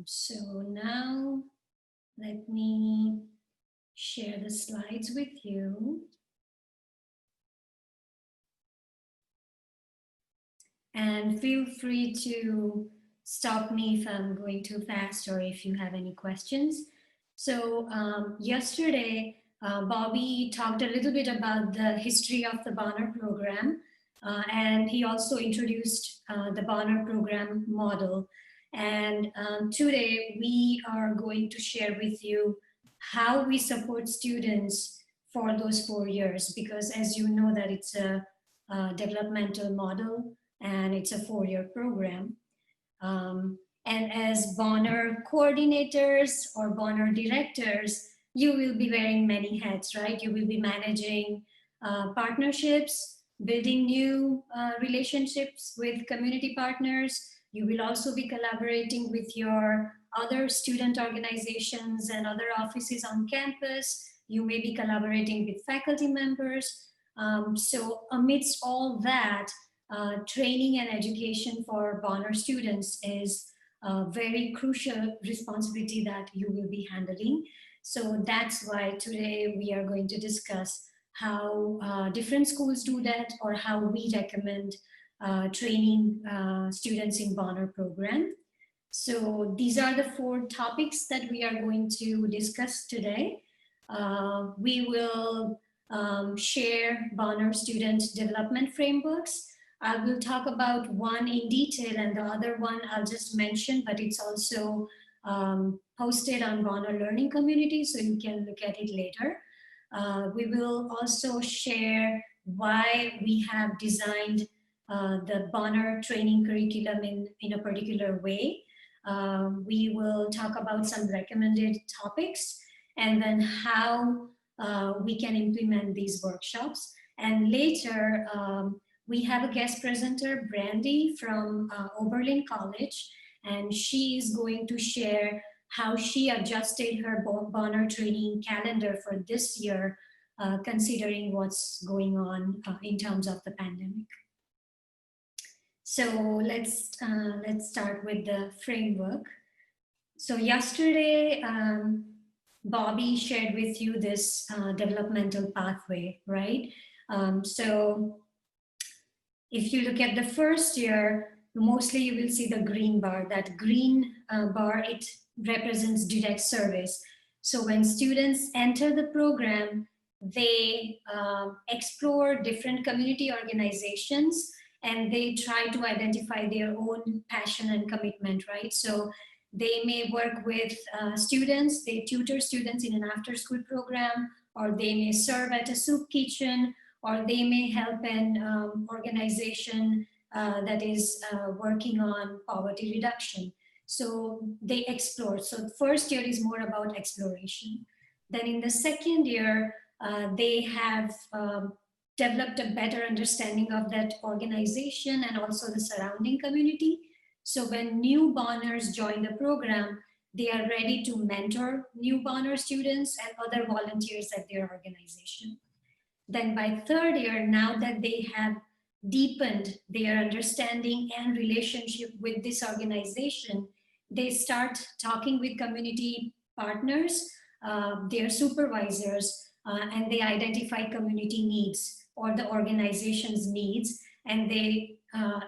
So now let me share the slides with you. And feel free to stop me if I'm going too fast or if you have any questions. So yesterday, Bobby talked a little bit about the history of the Bonner program, and he also introduced the Bonner program model. And today we are going to share with you how we support students for those 4 years, because as you know that it's a developmental model and it's a 4-year program. And as Bonner coordinators or Bonner directors, you will be wearing many hats, right? You will be managing partnerships, building new relationships with community partners. You will also be collaborating with your other student organizations and other offices on campus. You may be collaborating with faculty members. So amidst all that, training and education for Bonner students is a very crucial responsibility that you will be handling. So that's why today we are going to discuss how different schools do that, or how we recommend training students in Bonner program. So these are the 4 topics that we are going to discuss today. We will share Bonner student development frameworks. I will talk about one in detail, and the other one I'll just mention, but it's also posted on Bonner Learning Community, so you can look at it later. We will also share why we have designed the Bonner training curriculum in a particular way. We will talk about some recommended topics, and then how we can implement these workshops. And later, we have a guest presenter, Brandy from Oberlin College, and she is going to share how she adjusted her Bonner training calendar for this year, considering what's going on in terms of the pandemic. So let's start with the framework. So yesterday, Bobby shared with you this developmental pathway, right? So if you look at the first year, mostly you will see the green bar. That green bar, it represents direct service. So when students enter the program, they explore different community organizations, and they try to identify their own passion and commitment, right? So they may work with students, they tutor students in an after-school program, or they may serve at a soup kitchen, or they may help an organization that is working on poverty reduction. So they explore. So the first year is more about exploration. Then in the second year, they have developed a better understanding of that organization and also the surrounding community. So when new Bonners join the program, they are ready to mentor new Bonner students and other volunteers at their organization. Then by third year, now that they have deepened their understanding and relationship with this organization, they start talking with community partners, their supervisors, and they identify community needs or the organization's needs, and they,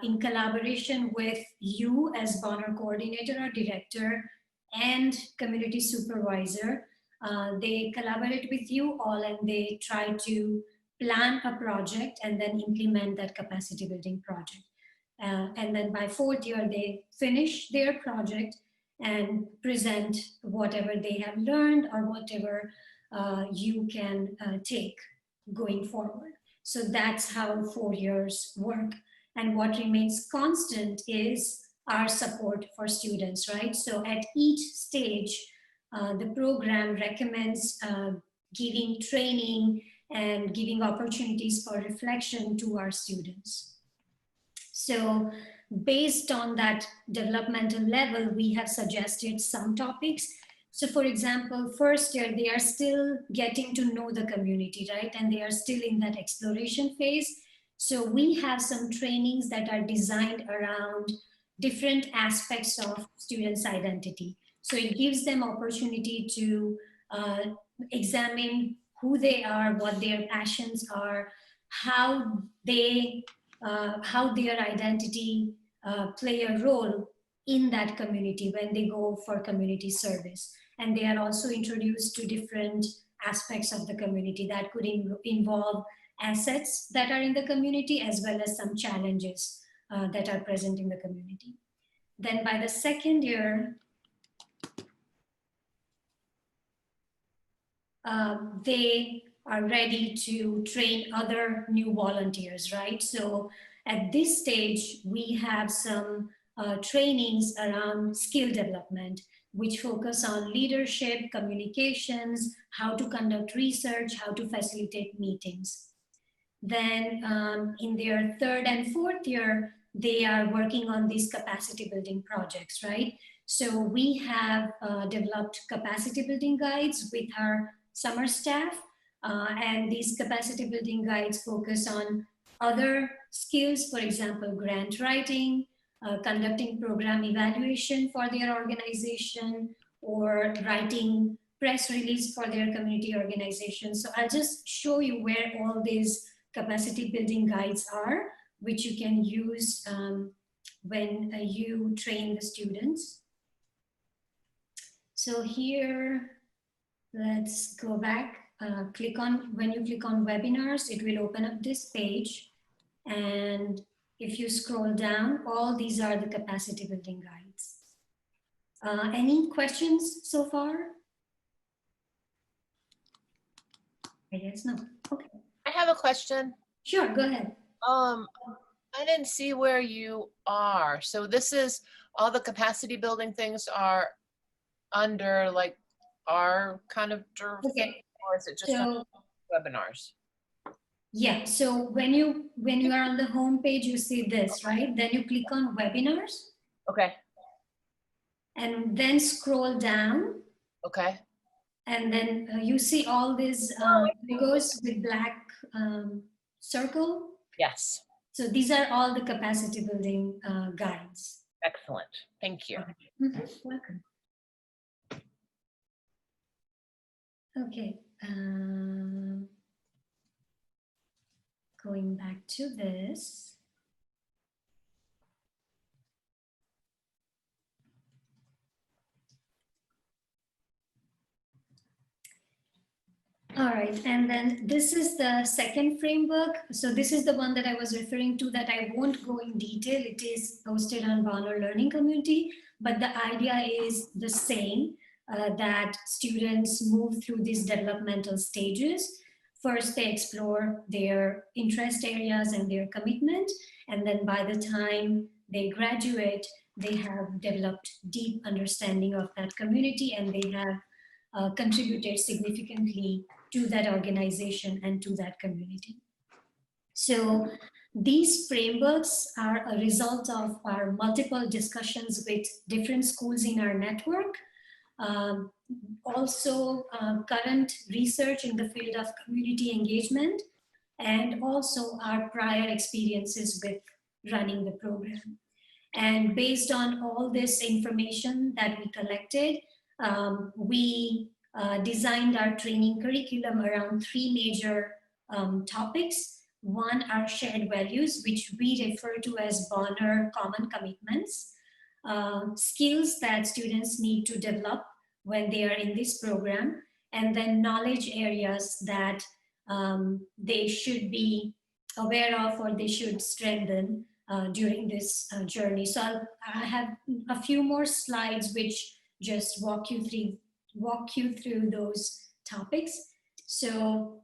in collaboration with you as Bonner coordinator or director and community supervisor, they collaborate with you all, and they try to plan a project and then implement that capacity building project. And then by fourth year, they finish their project and present whatever they have learned or whatever you can take going forward. So that's how 4 years work. And what remains constant is our support for students, right? So at each stage, the program recommends giving training and giving opportunities for reflection to our students. So based on that developmental level, we have suggested some topics. So for example, first year, they are still getting to know the community, right? And they are still in that exploration phase. So we have some trainings that are designed around different aspects of students' identity. So it gives them opportunity to examine who they are, what their passions are, how their identity play a role in that community when they go for community service. And they are also introduced to different aspects of the community that could involve assets that are in the community as well as some challenges that are present in the community. Then by the second year, they are ready to train other new volunteers, right? So at this stage, we have some trainings around skill development, which focus on leadership, communications, how to conduct research, how to facilitate meetings. Then in their third and fourth year, they are working on these capacity building projects, right? So we have developed capacity building guides with our summer staff, and these capacity building guides focus on other skills, for example, grant writing, conducting program evaluation for their organization, or writing press release for their community organization. So I'll just show you where all these capacity building guides are, which you can use when you train the students. So here, let's go back. When you click on webinars, it will open up this page. And if you scroll down, all these are the capacity building guides. Any questions so far? I guess no. Okay. I have a question. Sure, go ahead. I didn't see where you are. So this is all the capacity building things are under like our kind of Okay. or is it just So, webinars? Yeah, so when you are on the home page, you see this, right? Then you click on webinars. Okay. And then scroll down. Okay. And then you see all these logos with black circle. Yes. So these are all the capacity building guides. Excellent. Thank you. Okay. Welcome. Okay. Going back to this. All right, and then this is the second framework. So this is the one that I was referring to that I won't go in detail. It is hosted on Bonner Learning Community, but the idea is the same, that students move through these developmental stages. First, they explore their interest areas and their commitment, and then by the time they graduate, they have developed deep understanding of that community, and they have contributed significantly to that organization and to that community. So these frameworks are a result of our multiple discussions with different schools in our network. Also current research in the field of community engagement, and also our prior experiences with running the program. And based on all this information that we collected, we designed our training curriculum around three major topics. One are shared values, which we refer to as Bonner Common Commitments, skills that students need to develop when they are in this program, and then knowledge areas that they should be aware of or they should strengthen during this journey. So I have a few more slides which just walk you through those topics. So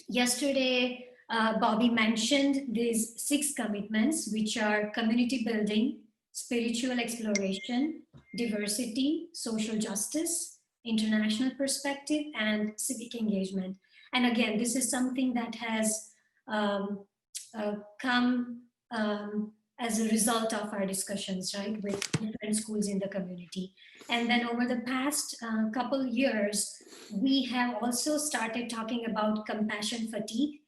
yesterday, Bobby mentioned these 6 commitments, which are community building, spiritual exploration, diversity, social justice, international perspective, and civic engagement. And again, this is something that has come as a result of our discussions, right, with different schools in the community. And then over the past couple years, we have also started talking about compassion fatigue.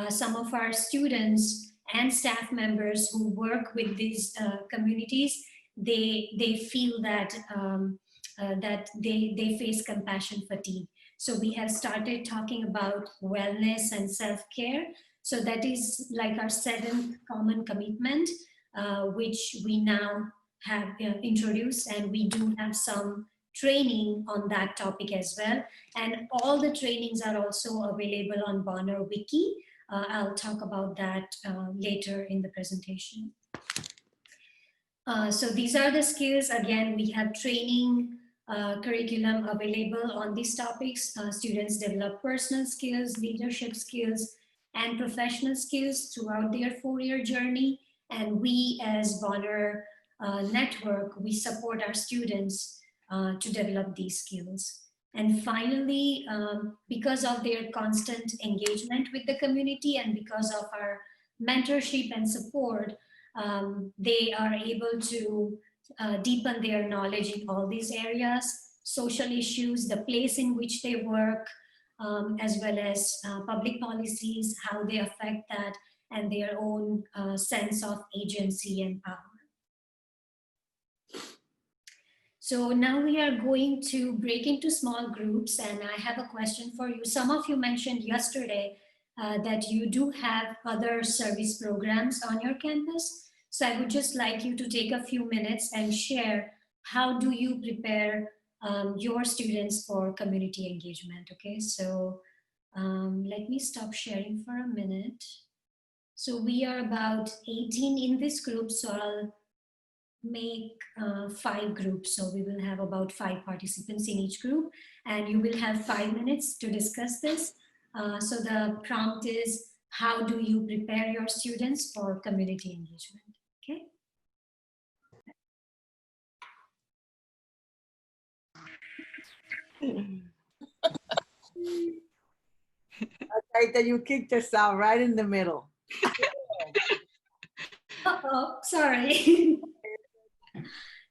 Some of our students and staff members who work with these communities, they feel that that they face compassion fatigue. So we have started talking about wellness and self-care. So that is like our seventh common commitment, which we now have introduced, and we do have some training on that topic as well. And all the trainings are also available on Bonner Wiki. I'll talk about that later in the presentation. So these are the skills. Again, we have training curriculum available on these topics. Students develop personal skills, leadership skills, and professional skills throughout their 4-year journey. And we as Bonner Network, we support our students to develop these skills. And finally, because of their constant engagement with the community and because of our mentorship and support, they are able to deepen their knowledge in all these areas: social issues, the place in which they work, as well as public policies, how they affect that, and their own sense of agency and power. So now we are going to break into small groups, and I have a question for you. Some of you mentioned yesterday that you do have other service programs on your campus. So I would just like you to take a few minutes and share how do you prepare your students for community engagement, okay? So let me stop sharing for a minute. So we are about 18 in this group, so I'll make 5 groups. So we will have about 5 participants in each group, and you will have 5 minutes to discuss this. So the prompt is, how do you prepare your students for community engagement? Okay. Okay, then you kicked us out right in the middle. Uh-oh, sorry.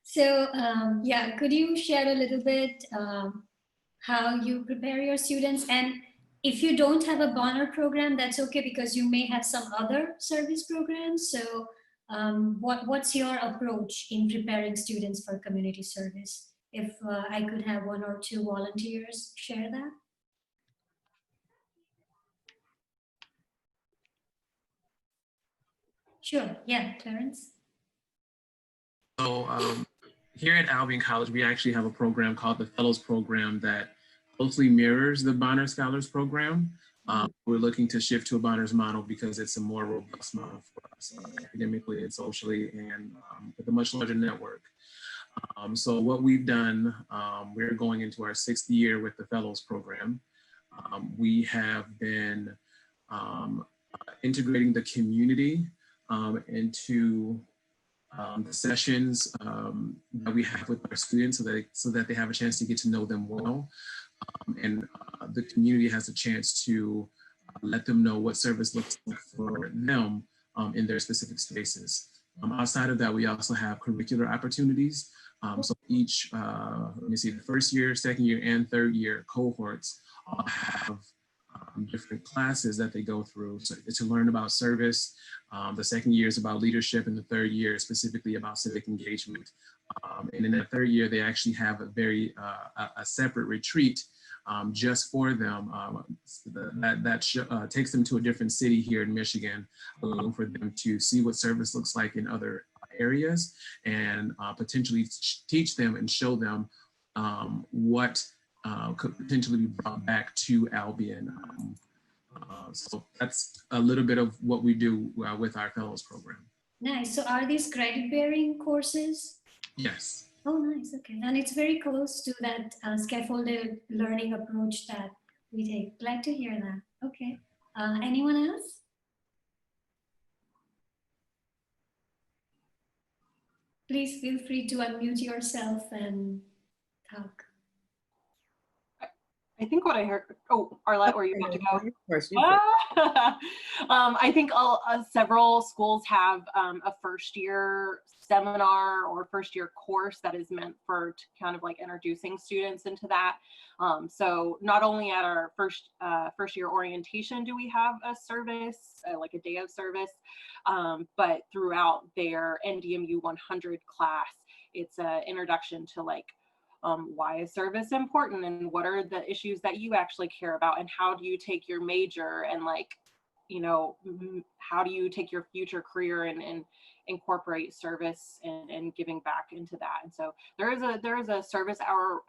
So yeah, could you share a little bit how you prepare your students? And if you don't have a Bonner program, that's okay, because you may have some other service programs. So what's your approach in preparing students for community service? If I could have 1 or 2 volunteers share that. Sure, yeah, Clarence. So here at Albion College, we actually have a program called the Fellows Program that closely mirrors the Bonner Scholars Program. We're looking to shift to a Bonner's model because it's a more robust model for us academically and socially, and with a much larger network. So what we've done, we're going into our 6th year with the Fellows Program. We have been integrating the community into the sessions that we have with our students, so that they have a chance to get to know them well, and the community has a chance to let them know what service looks like for them in their specific spaces. Outside of that, we also have curricular opportunities. So each, let me see, the 1st year, 2nd year, and 3rd year cohorts all have different classes that they go through to learn about service. The 2nd year is about leadership, and the 3rd year is specifically about civic engagement. And in that 3rd year, they actually have a separate retreat just for them that takes them to a different city here in Michigan, for them to see what service looks like in other areas, and potentially teach them and show them what could potentially be brought back to Albion. So that's a little bit of what we do with our Fellows Program. Nice. So are these credit-bearing courses? Yes. Oh, nice. Okay. And it's very close to that scaffolded learning approach that we take. Glad to hear that. Okay. Anyone else? Please feel free to unmute yourself and talk. I think what I heard, oh, Arlette, were you about to go? You first. I think several schools have a 1st year seminar or 1st year course that is meant for kind of like introducing students into that. So not only at our first year orientation do we have a service, like a day of service, but throughout their NDMU 100 class, it's an introduction to like why is service important, and what are the issues that you actually care about, and how do you take your major, and like, you know, how do you take your future career and incorporate service and giving back into that. And so there is a service hour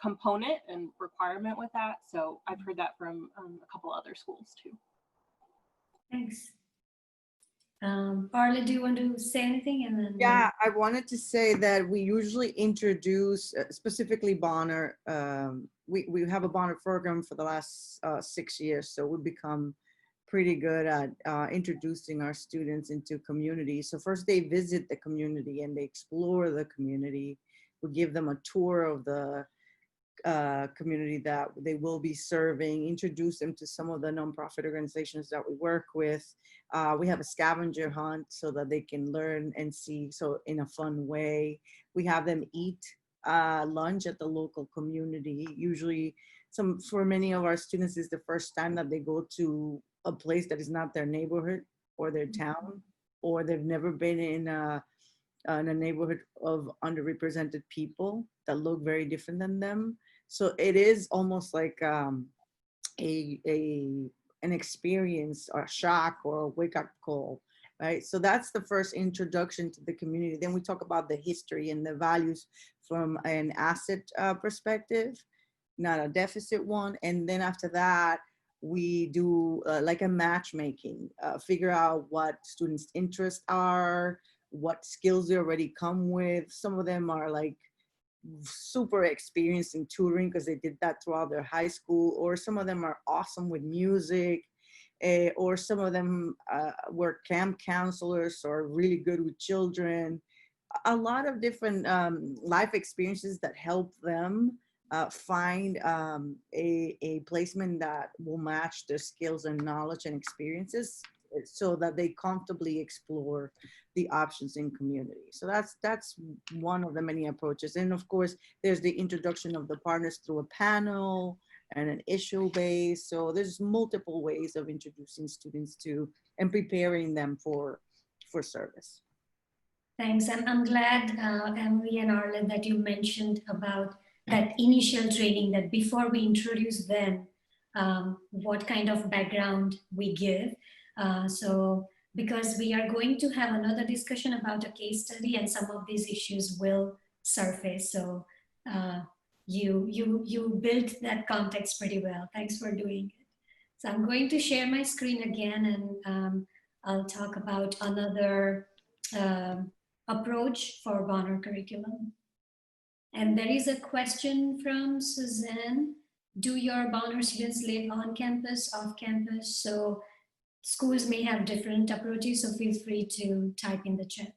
component and requirement with that. So I've heard that from a couple other schools too. Thanks. Arla, do you want to say anything? And then Yeah, I wanted to say that we usually introduce, specifically Bonner, we have a Bonner program for the last 6 years, so we've become pretty good at introducing our students into community. So first they visit the community and they explore the community. We give them a tour of the community that they will be serving, introduce them to some of the nonprofit organizations that we work with. We have a scavenger hunt so that they can learn and see, so in a fun way. We have them eat lunch at the local community. Usually for many of our students, is the first time that they go to a place that is not their neighborhood or their town, or they've never been in a neighborhood of underrepresented people that look very different than them. So it is almost like an experience or a shock or a wake-up call, right? So that's the first introduction to the community. Then we talk about the history and the values from an asset perspective, not a deficit one. And then after that, we do like a matchmaking, figure out what students' interests are, what skills they already come with. Some of them are like super experienced in tutoring because they did that throughout their high school, or some of them are awesome with music, or some of them were camp counselors or really good with children. A lot of different life experiences that help them find a placement that will match their skills and knowledge and experiences, so that they comfortably explore the options in community. So that's one of the many approaches. And of course, there's the introduction of the partners through a panel and an issue base. So there's multiple ways of introducing students to and preparing them for service. thanks. I'm glad, Emily and Arlen, that you mentioned about that initial training, that before we introduce them, what kind of background we give. So because we are going to have another discussion about a case study, and some of these issues will surface. So you built that context pretty well. Thanks for doing it. So I'm going to share my screen again, and I'll talk about another approach for Bonner curriculum. And there is a question from Suzanne. Do your Bonner students live on campus, off campus? So schools may have different approaches, so feel free to type in the chat.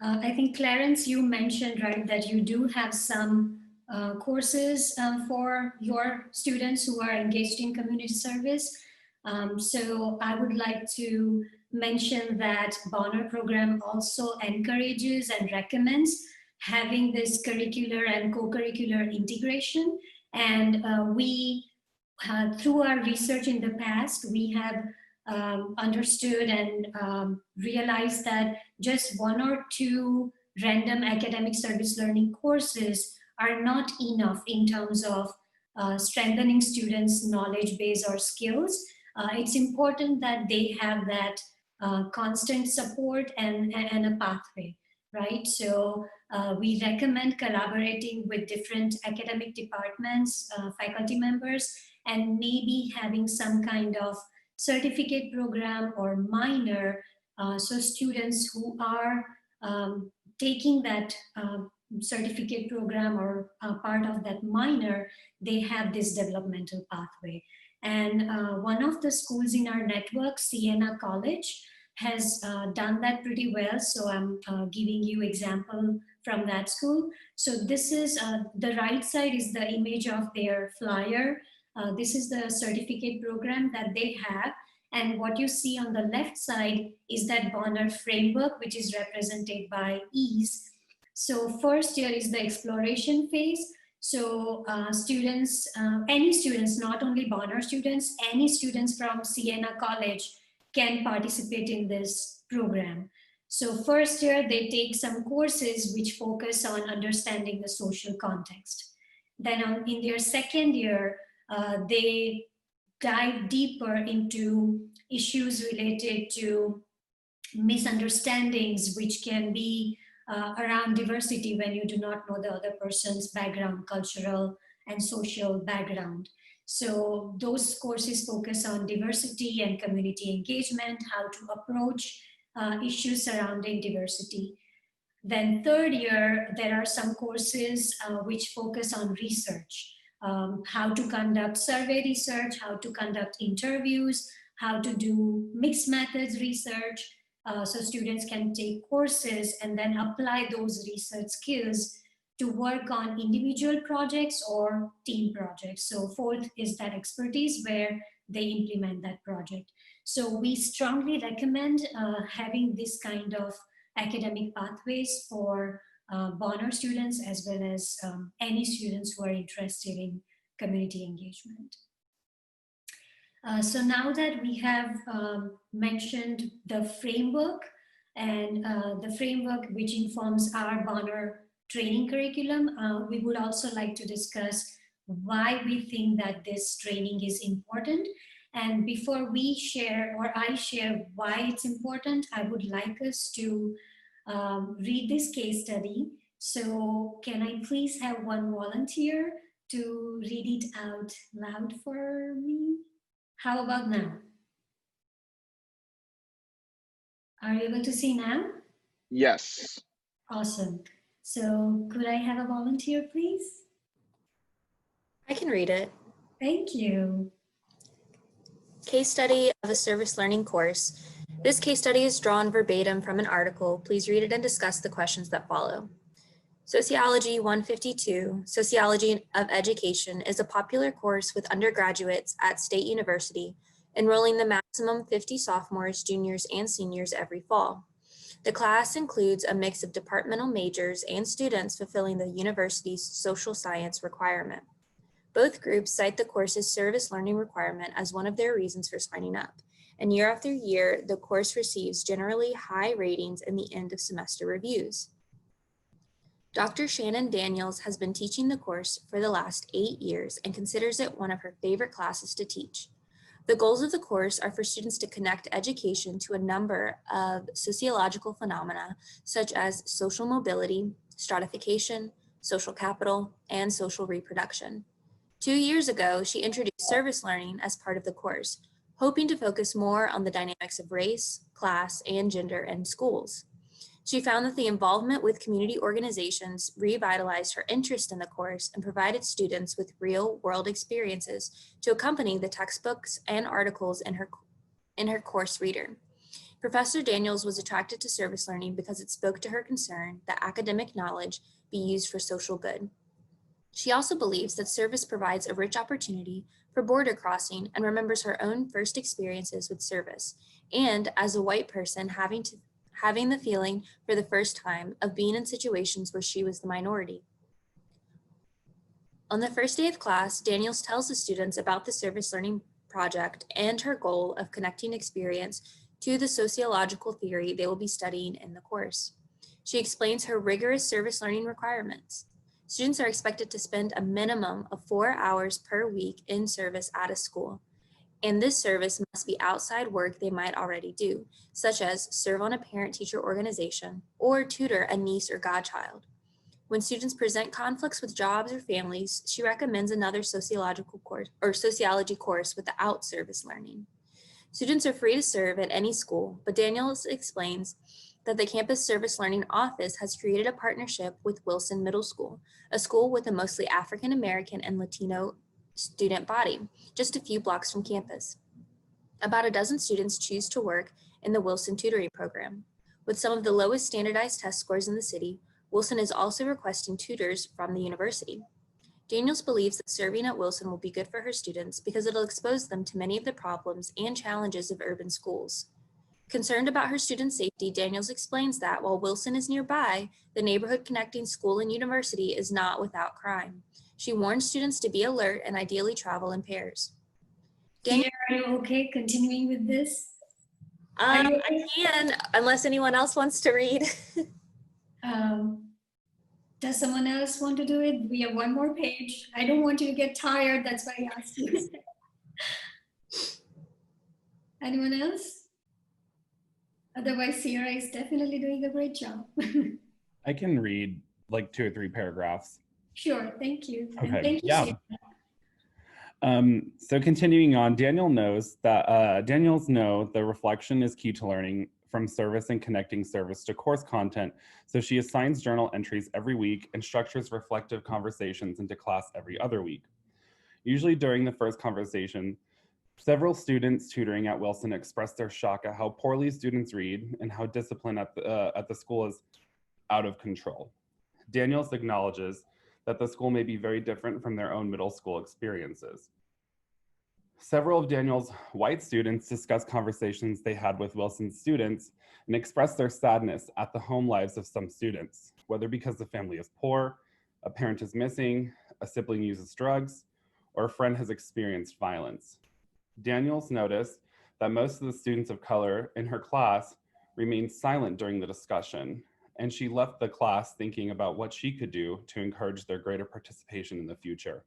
I think, Clarence, you mentioned, right, that you do have some courses for your students who are engaged in community service. So I would like to mention that Bonner program also encourages and recommends having this curricular and co-curricular integration. And we, through our research in the past, we have understood and realized that just 1 or 2 random academic service learning courses are not enough in terms of strengthening students' knowledge base or skills. It's important that they have that constant support and a pathway, right? So we recommend collaborating with different academic departments, faculty members, and maybe having some kind of certificate program or minor, so students who are taking that certificate program or part of that minor, they have this developmental pathway. And one of the schools in our network, Siena College, has done that pretty well. So I'm giving you example from that school. So this is, the right side is the image of their flyer. This is the certificate program that they have. And what you see on the left side is that Bonner framework, which is represented by EASE. So first year is the exploration phase. So students, any students, not only Bonner students, any students from Siena College can participate in this program. So first year, they take some courses which focus on understanding the social context. Then in their second year, they dive deeper into issues related to misunderstandings, which can be around diversity when you do not know the other person's background, cultural and social background. So those courses focus on diversity and community engagement, how to approach issues surrounding diversity. Then third year, there are some courses which focus on research, how to conduct survey research, how to conduct interviews, how to do mixed methods research. So students can take courses and then apply those research skills to work on individual projects or team projects. So fourth is that expertise where they implement that project. So we strongly recommend having this kind of academic pathways for Bonner students as well as any students who are interested in community engagement. So now that we have mentioned the framework and the framework which informs our Bonner training curriculum, we would also like to discuss why we think that this training is important. And before we share, or I share why it's important, I would like us to read this case study. So can I please have one volunteer to read it out loud for me? How about now? Are you able to see now? Yes. Awesome. So could I have a volunteer, please? I can read it. Thank you. Case study of a service learning course. This case study is drawn verbatim from an article. Please read it and discuss the questions that follow. Sociology 152, Sociology of Education, is a popular course with undergraduates at State University, enrolling the maximum 50 sophomores, juniors, and seniors every fall. The class includes a mix of departmental majors and students fulfilling the university's social science requirement. Both groups cite the course's service learning requirement as one of their reasons for signing up, and year after year, the course receives generally high ratings in the end of semester reviews. Dr. Shannon Daniels has been teaching the course for the last 8 years and considers it one of her favorite classes to teach. The goals of the course are for students to connect education to a number of sociological phenomena, such as social mobility, stratification, social capital, and social reproduction. 2 years ago, she introduced service learning as part of the course, hoping to focus more on the dynamics of race, class, and gender in schools. She found that the involvement with community organizations revitalized her interest in the course and provided students with real-world experiences to accompany the textbooks and articles in her course reader. Professor Daniels was attracted to service learning because it spoke to her concern that academic knowledge be used for social good. She also believes that service provides a rich opportunity for border crossing and remembers her own first experiences with service, and as a white person having the feeling for the first time of being in situations where she was the minority. On the first day of class, Daniels tells the students about the service learning project and her goal of connecting experience to the sociological theory they will be studying in the course. She explains her rigorous service learning requirements. Students are expected to spend a minimum of 4 hours per week in service at a school, and this service must be outside work they might already do, such as serve on a parent-teacher organization or tutor a niece or godchild. When students present conflicts with jobs or families, she recommends another sociological course or sociology course without service learning. Students are free to serve at any school, but Daniels explains that the campus service learning office has created a partnership with Wilson Middle School, a school with a mostly African American and Latino student body, just a few blocks from campus. About a dozen students choose to work in the Wilson tutoring program. With some of the lowest standardized test scores in the city, Wilson is also requesting tutors from the university. Daniels believes that serving at Wilson will be good for her students because it'll expose them to many of the problems and challenges of urban schools. Concerned about her students' safety, Daniels explains that while Wilson is nearby, the neighborhood connecting school and university is not without crime. She warns students to be alert and ideally travel in pairs. Tia, are you okay continuing with this? I can, unless anyone else wants to read. Does someone else want to do it? We have one more page. I don't want you to get tired. That's why I asked you. Anyone else? Otherwise, Sierra is definitely doing a great job. I can read like 2 or 3 paragraphs. Sure, thank you. And Okay, thank you, yeah. Sierra. So continuing on, Daniels know the reflection is key to learning from service and connecting service to course content. So she assigns journal entries every week and structures reflective conversations into class every other week. Usually during the first conversation, several students tutoring at Wilson express their shock at how poorly students read and how discipline at the school is out of control. Daniels acknowledges that the school may be very different from their own middle school experiences. Several of Daniel's white students discuss conversations they had with Wilson's students and express their sadness at the home lives of some students, whether because the family is poor, a parent is missing, a sibling uses drugs, or a friend has experienced violence. Daniels noticed that most of the students of color in her class remained silent during the discussion, and she left the class thinking about what she could do to encourage their greater participation in the future.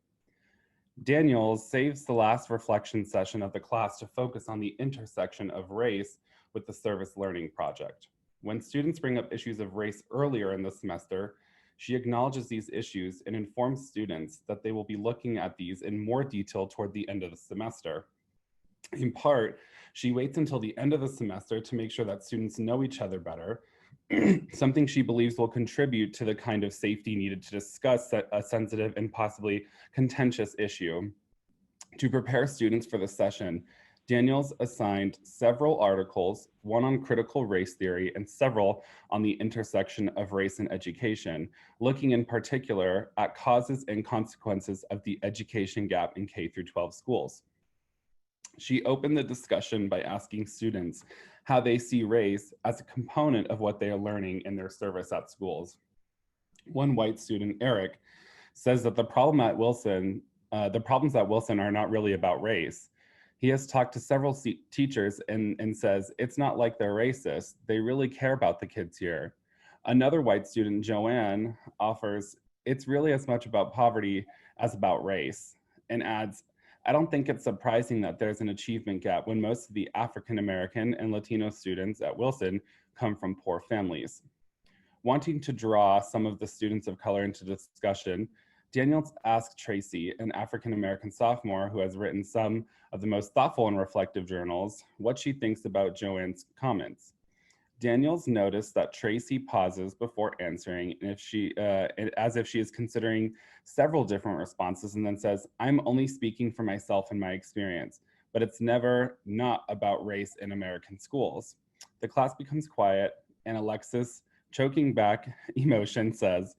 Daniels saves the last reflection session of the class to focus on the intersection of race with the service learning project. When students bring up issues of race earlier in the semester, she acknowledges these issues and informs students that they will be looking at these in more detail toward the end of the semester. In part, she waits until the end of the semester to make sure that students know each other better, something she believes will contribute to the kind of safety needed to discuss a sensitive and possibly contentious issue. To prepare students for the session, Daniels assigned several articles, one on critical race theory and several on the intersection of race and education, looking in particular at causes and consequences of the education gap in K-12 schools. She opened the discussion by asking students how they see race as a component of what they are learning in their service at schools. One white student, Eric, says that the problems at Wilson are not really about race. He has talked to several teachers and says, it's not like they're racist. They really care about the kids here. Another white student, Joanne, offers, it's really as much about poverty as about race, and adds, I don't think it's surprising that there's an achievement gap when most of the African American and Latino students at Wilson come from poor families. Wanting to draw some of the students of color into discussion, Daniels asked Tracy, an African American sophomore who has written some of the most thoughtful and reflective journals, what she thinks about Joanne's comments. Daniels noticed that Tracy pauses before answering, and as if she is considering several different responses, and then says, I'm only speaking for myself and my experience, but it's never not about race in American schools. The class becomes quiet, and Alexis, choking back emotion, says,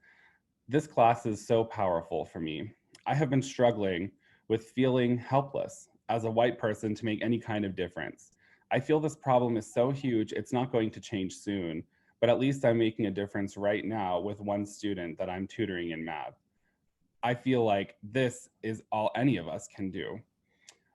this class is so powerful for me. I have been struggling with feeling helpless as a white person to make any kind of difference. I feel this problem is so huge, it's not going to change soon, but at least I'm making a difference right now with one student that I'm tutoring in math. I feel like this is all any of us can do.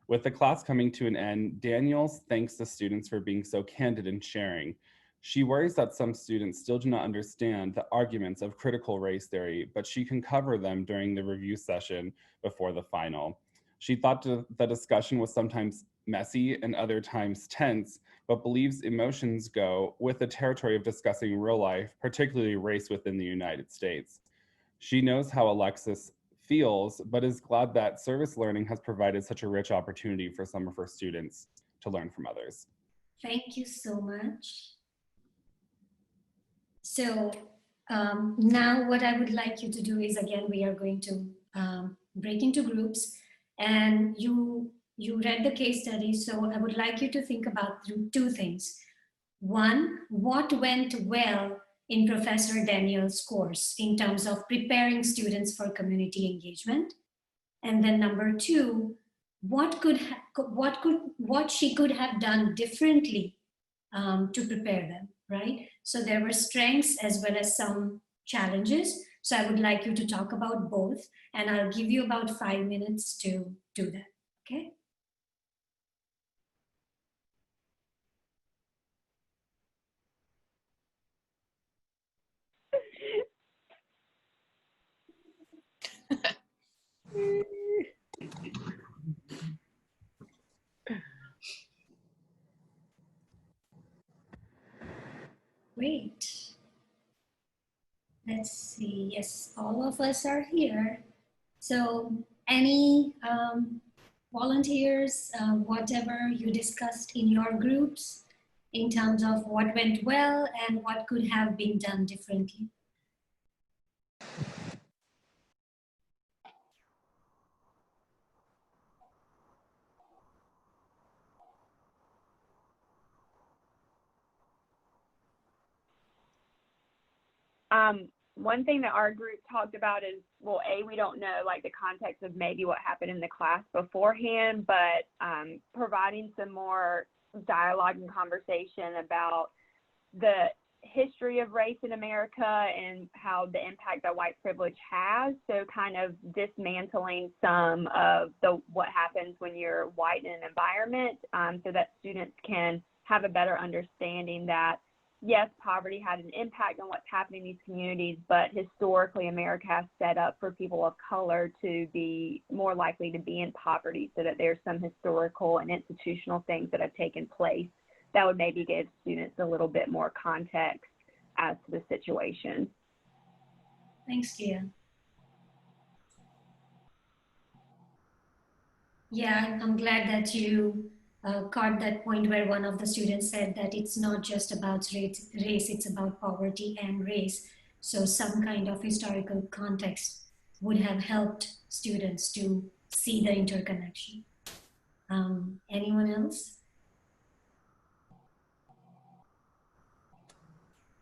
With the class coming to an end, Daniels thanks the students for being so candid and sharing. She worries that some students still do not understand the arguments of critical race theory, but she can cover them during the review session before the final. She thought the discussion was sometimes messy and other times tense, but believes emotions go with the territory of discussing real life, particularly race within the United States. She knows how Alexis feels, but is glad that service learning has provided such a rich opportunity for some of her students to learn from others. Thank you so much. So now what I would like you to do is, again, we are going to break into groups, and you read the case study, so I would like you to think about two things. One, what went well in Professor Daniel's course in terms of preparing students for community engagement? And then number two, what she could have done differently to prepare them, right? So there were strengths as well as some challenges. So I would like you to talk about both, and I'll give you about 5 minutes to do that, okay? Great. Let's see. Yes, all of us are here. So any volunteers, whatever you discussed in your groups in terms of what went well and what could have been done differently? One thing that our group talked about is, well, we don't know like the context of maybe what happened in the class beforehand, but providing some more dialogue and conversation about the history of race in America and how the impact that white privilege has. So kind of dismantling some of what happens when you're white in an environment, so that students can have a better understanding that yes, poverty had an impact on what's happening in these communities, but historically America has set up for people of color to be more likely to be in poverty, so that there's some historical and institutional things that have taken place that would maybe give students a little bit more context as to the situation. Thanks, Kia. Yeah, I'm glad that you caught that point where one of the students said that it's not just about race, it's about poverty and race. So some kind of historical context would have helped students to see the interconnection. Anyone else?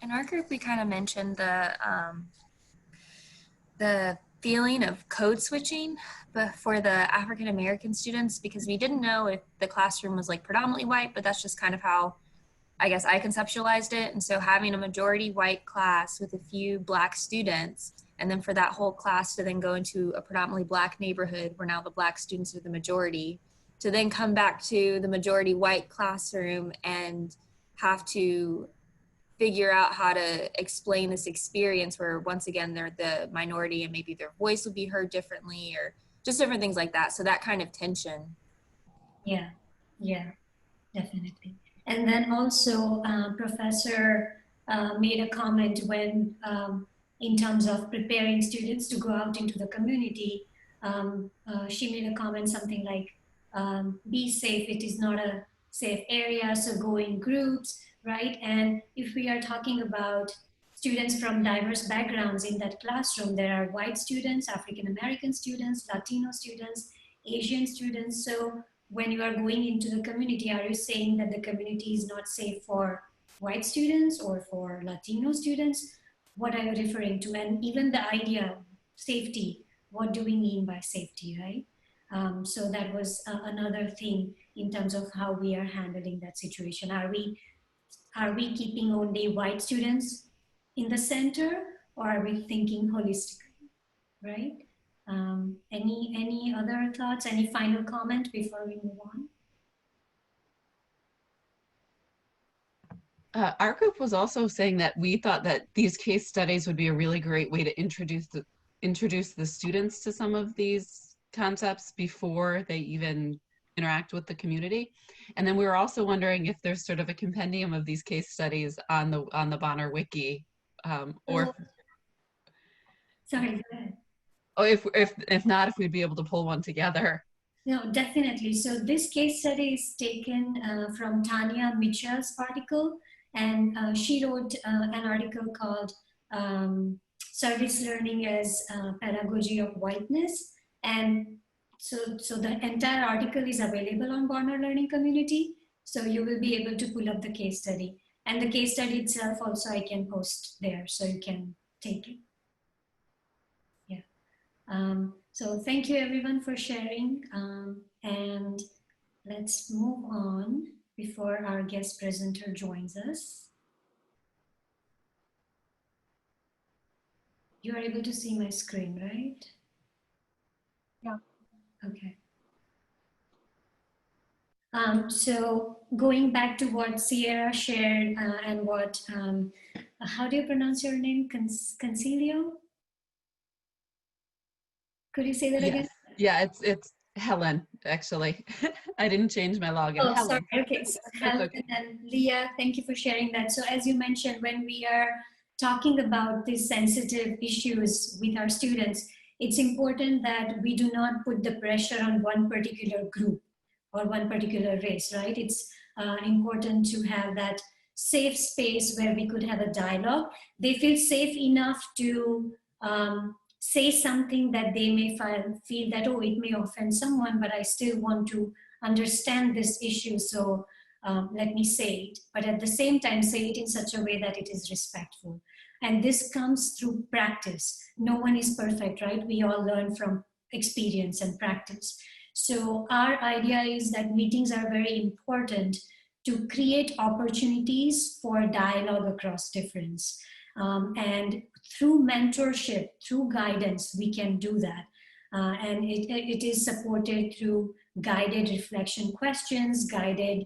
In our group, we kind of mentioned the feeling of code switching, but for the African American students, because we didn't know if the classroom was like predominantly white, but that's just kind of how I guess I conceptualized it. And so having a majority white class with a few Black students, and then for that whole class to then go into a predominantly Black neighborhood where now the Black students are the majority, to then come back to the majority white classroom and have to figure out how to explain this experience where once again they're the minority and maybe their voice will be heard differently or just different things like that. So that kind of tension. Yeah, definitely. And then also professor made a comment when in terms of preparing students to go out into the community, she made a comment something like, be safe, it is not a safe area, so go in groups, right? And if we are talking about students from diverse backgrounds in that classroom, there are white students, African American students, Latino students, Asian students. So when you are going into the community, are you saying that the community is not safe for white students or for Latino students? What are you referring to? And even the idea of safety, what do we mean by safety, right? So that was another thing in terms of how we are handling that situation. Are we keeping only white students in the center, or are we thinking holistically, right? Any other thoughts, any final comment before we move on? Our group was also saying that we thought that these case studies would be a really great way to introduce the students to some of these concepts before they even interact with the community. And then we were also wondering if there's sort of a compendium of these case studies on the Bonner Wiki, or Sorry, go ahead. oh, if not, if we'd be able to pull one together. No, definitely. So this case study is taken from Tanya Mitchell's article, and she wrote an article called Service Learning as Pedagogy of Whiteness. And so the entire article is available on Bonner Learning Community. So you will be able to pull up the case study. And the case study itself also I can post there, so you can take it. Yeah. So thank you everyone for sharing, and let's move on before our guest presenter joins us. You are able to see my screen, right? Yeah. Okay. So going back to what Sierra shared and what, how do you pronounce your name? Concilio? Could you say that again? Yes. Yeah, it's Helen, actually. I didn't change my login. Oh, sorry. Helen. Okay. So That's Helen okay. and Leah, thank you for sharing that. So as you mentioned, when we are talking about these sensitive issues with our students, it's important that we do not put the pressure on one particular group or one particular race, right? It's important to have that safe space where we could have a dialogue. They feel safe enough to say something that they may feel that, oh, it may offend someone, but I still want to understand this issue, so let me say it. But at the same time, say it in such a way that it is respectful. And this comes through practice. No one is perfect, right? We all learn from experience and practice. So our idea is that meetings are very important to create opportunities for dialogue across difference. And through mentorship, through guidance, we can do that. And it is supported through guided reflection questions, guided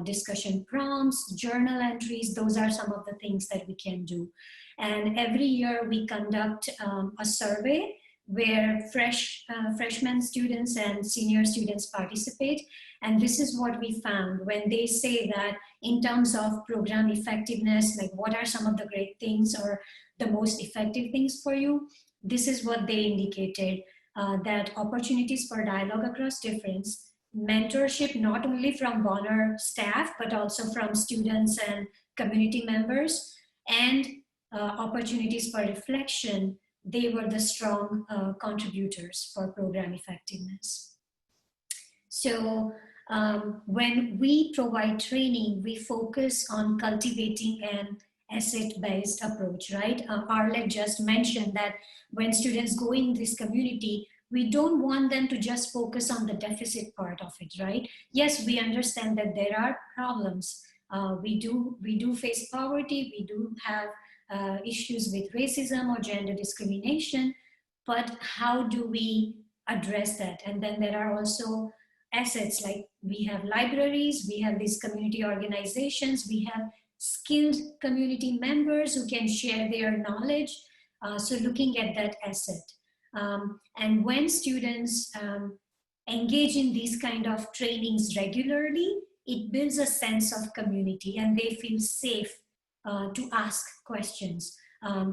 discussion prompts, journal entries. Those are some of the things that we can do. And every year we conduct a survey where freshman students and senior students participate. And this is what we found when they say that in terms of program effectiveness, like what are some of the great things or the most effective things for you, this is what they indicated, that opportunities for dialogue across difference, mentorship not only from Bonner staff, but also from students and community members, and opportunities for reflection, they were the strong contributors for program effectiveness. So when we provide training, we focus on cultivating an asset-based approach, right? Arlette just mentioned that when students go in this community, we don't want them to just focus on the deficit part of it, right? Yes, we understand that there are problems. We do face poverty, we do have issues with racism or gender discrimination, but how do we address that? And then there are also assets, like we have libraries, we have these community organizations, we have skilled community members who can share their knowledge. So looking at that asset. And when students engage in these kind of trainings regularly, it builds a sense of community and they feel safe to ask questions,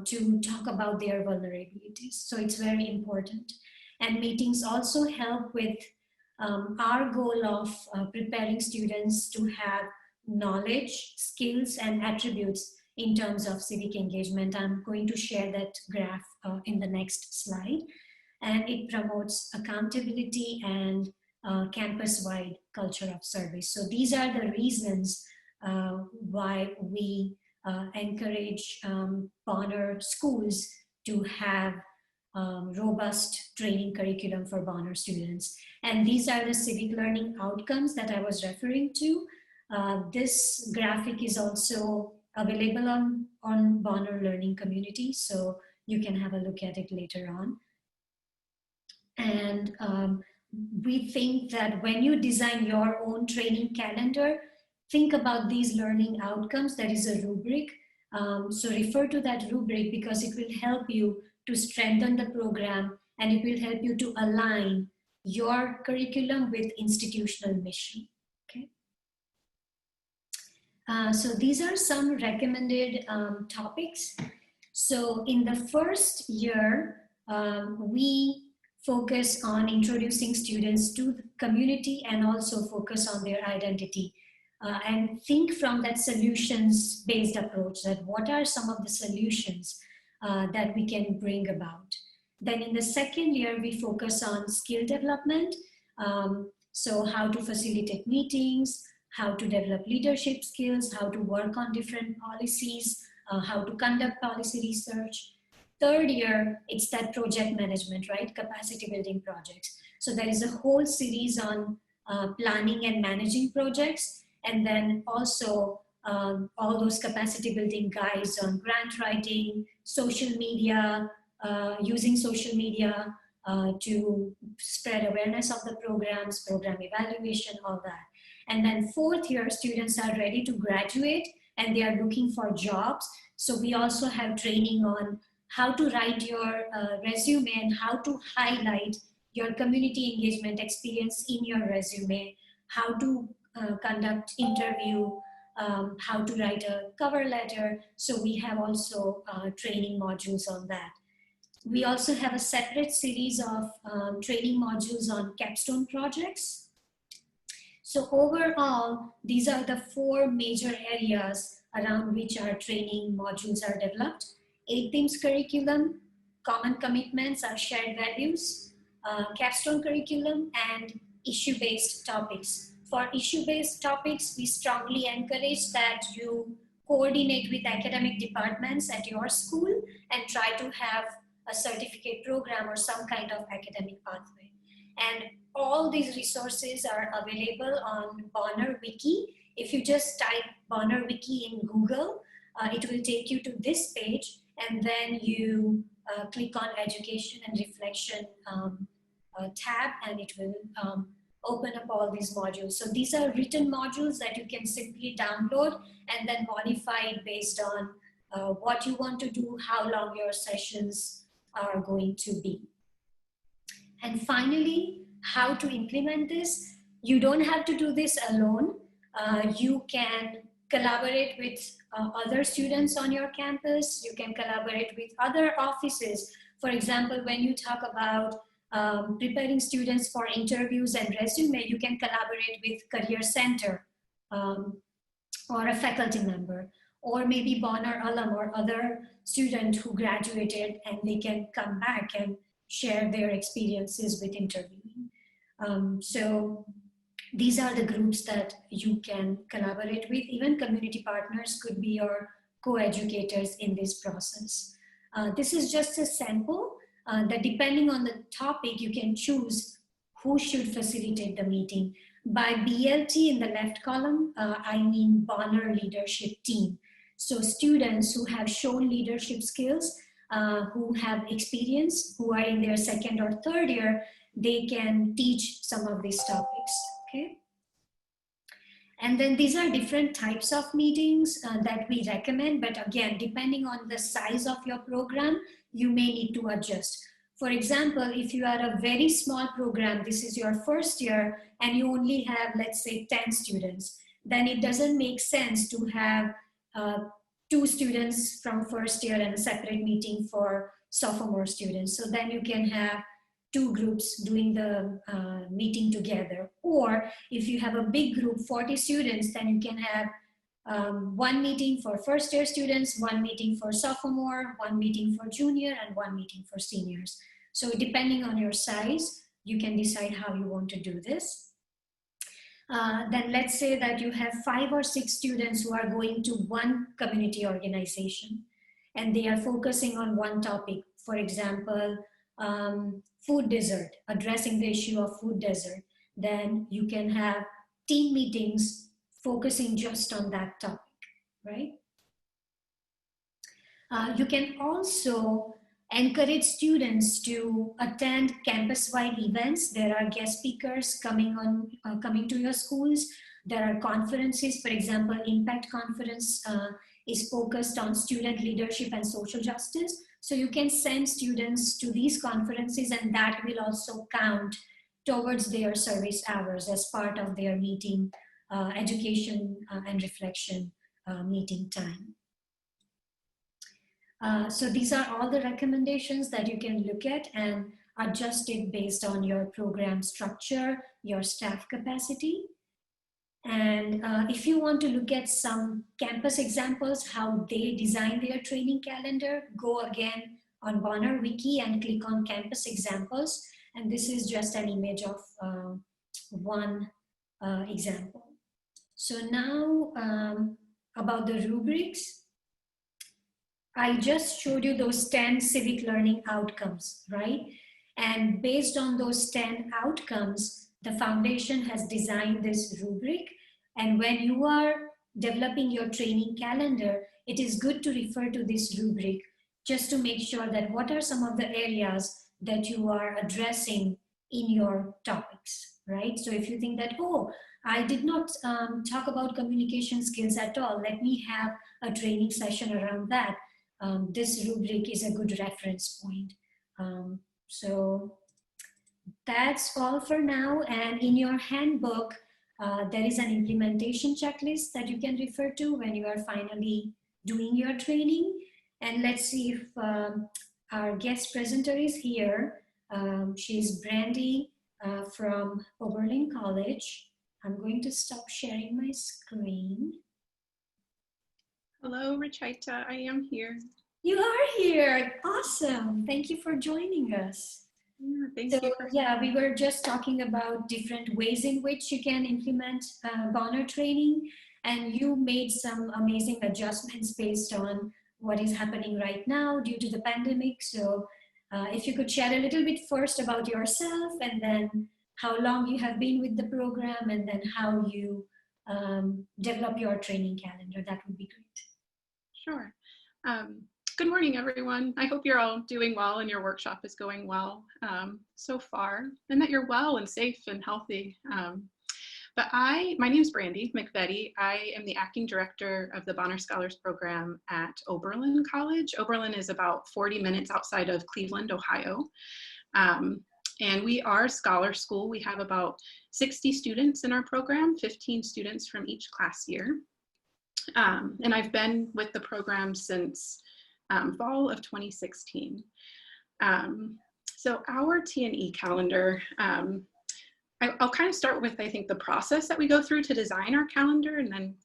to talk about their vulnerabilities. So it's very important. And meetings also help with our goal of preparing students to have knowledge, skills, and attributes in terms of civic engagement. I'm going to share that graph in the next slide. And it promotes accountability and campus-wide culture of service. So these are the reasons why we encourage Bonner schools to have robust training curriculum for Bonner students. And these are the civic learning outcomes that I was referring to. This graphic is also available on Bonner Learning Community, so you can have a look at it later on. And we think that when you design your own training calendar, think about these learning outcomes. There is a rubric. So refer to that rubric because it will help you to strengthen the program and it will help you to align your curriculum with institutional mission. Okay. So these are some recommended topics. So in the first year, we focus on introducing students to the community and also focus on their identity. And think from that solutions-based approach, that what are some of the solutions that we can bring about. Then in the second year, we focus on skill development. So how to facilitate meetings, how to develop leadership skills, how to work on different policies, how to conduct policy research. Third year, it's that project management, right? Capacity building projects. So there is a whole series on planning and managing projects. And then also all those capacity building guides on grant writing, social media, using social media to spread awareness of the programs, program evaluation, all that. And then fourth year students are ready to graduate and they are looking for jobs. So we also have training on how to write your resume and how to highlight your community engagement experience in your resume, how to conduct interview, how to write a cover letter. So we have also training modules on that. We also have a separate series of training modules on capstone projects. So overall, these are the four major areas around which our training modules are developed. 8 themes curriculum, common commitments are shared values, capstone curriculum, and issue-based topics. For issue-based topics, we strongly encourage that you coordinate with academic departments at your school and try to have a certificate program or some kind of academic pathway. And all these resources are available on Bonner Wiki. If you just type Bonner Wiki in Google, it will take you to this page, and then you click on Education and Reflection tab, and it will open up all these modules. So these are written modules that you can simply download and then modify it based on what you want to do, how long your sessions are going to be. And finally, how to implement this. You don't have to do this alone. You can collaborate with other students on your campus. You can collaborate with other offices. For example, when you talk about preparing students for interviews and resume, you can collaborate with Career Center or a faculty member, or maybe Bonner alum or other student who graduated, and they can come back and share their experiences with interviewing. So these are the groups that you can collaborate with. Even community partners could be your co-educators in this process. This is just a sample that depending on the topic, you can choose who should facilitate the meeting. By BLT in the left column, I mean Bonner Leadership Team. So students who have shown leadership skills, who have experience, who are in their second or third year, they can teach some of these topics, okay? And then these are different types of meetings that we recommend, but again, depending on the size of your program, you may need to adjust. For example, if you are a very small program, this is your first year, and you only have, let's say, 10 students, then it doesn't make sense to have 2 students from first year and a separate meeting for sophomore students. So then you can have 2 groups doing the meeting together. Or if you have a big group, 40 students, then you can have 1 meeting for first year students, 1 meeting for sophomore, 1 meeting for junior, and 1 meeting for seniors. So depending on your size, you can decide how you want to do this. Then let's say that you have 5 or 6 students who are going to one community organization and they are focusing on one topic. For example, food desert, addressing the issue of food desert. Then you can have team meetings focusing just on that topic, right? You can also encourage students to attend campus-wide events. There are guest speakers coming to your schools. There are conferences. For example, Impact Conference is focused on student leadership and social justice. So you can send students to these conferences, and that will also count towards their service hours as part of their meeting, education and reflection meeting time. So these are all the recommendations that you can look at and adjust it based on your program structure, your staff capacity. And if you want to look at some campus examples, how they design their training calendar, go again on Bonner Wiki and click on campus examples. And this is just an image of one example. So now about the rubrics. I just showed you those 10 civic learning outcomes, right? And based on those 10 outcomes, the foundation has designed this rubric. And when you are developing your training calendar, it is good to refer to this rubric just to make sure that what are some of the areas that you are addressing in your topics, right? So if you think that, oh, I did not talk about communication skills at all, let me have a training session around that. This rubric is a good reference point. So that's all for now. And in your handbook, there is an implementation checklist that you can refer to when you are finally doing your training. And let's see if our guest presenter is here. She's Brandy from Oberlin College. I'm going to stop sharing my screen. Hello, Rachita. I am here. You are here. Awesome. Thank you for joining us. Yeah, thank So you. For yeah, we were just talking about different ways in which you can implement Bonner training, and you made some amazing adjustments based on what is happening right now due to the pandemic. So if you could share a little bit first about yourself, and then how long you have been with the program, and then how you develop your training calendar, that would be great. Sure. Good morning, everyone. I hope you're all doing well and your workshop is going well so far, and that you're well and safe and healthy. But my name is Brandy McVetti. I am the acting director of the Bonner Scholars Program at Oberlin College. Oberlin is about 40 minutes outside of Cleveland, Ohio. And we are a scholar school. We have about 60 students in our program, 15 students from each class year. And I've been with the program since fall of 2016. So our T&E calendar, I'll kind of start with, I think, the process that we go through to design our calendar, and then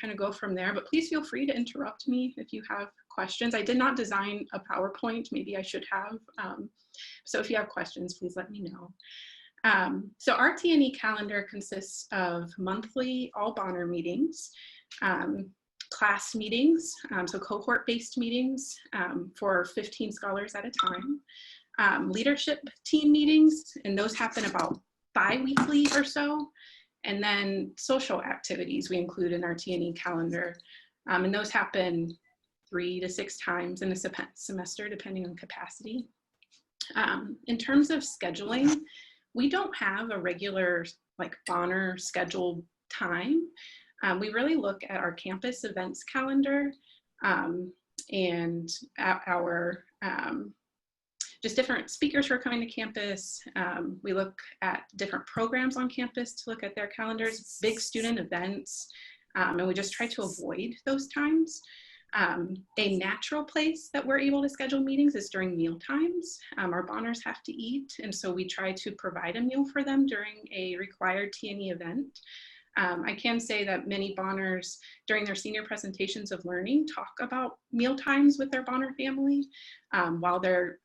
kind of go from there. But please feel free to interrupt me if you have questions. I did not design a PowerPoint. Maybe I should have. So if you have questions, please let me know. So our T&E calendar consists of monthly all Bonner meetings, class meetings, so cohort-based meetings for 15 scholars at a time, leadership team meetings, and those happen about bi-weekly or so, and then social activities we include in our T&E calendar, and those happen 3 to 6 times in a semester, depending on capacity. In terms of scheduling, we don't have a regular like Bonner scheduled time. We really look at our campus events calendar and our just different speakers who are coming to campus. We look at different programs on campus to look at their calendars, big student events, and we just try to avoid those times. A natural place that we're able to schedule meetings is during meal times. Our Bonners have to eat, and so we try to provide a meal for them during a required T&E event. I can say that many Bonners during their senior presentations of learning talk about meal times with their Bonner family while they're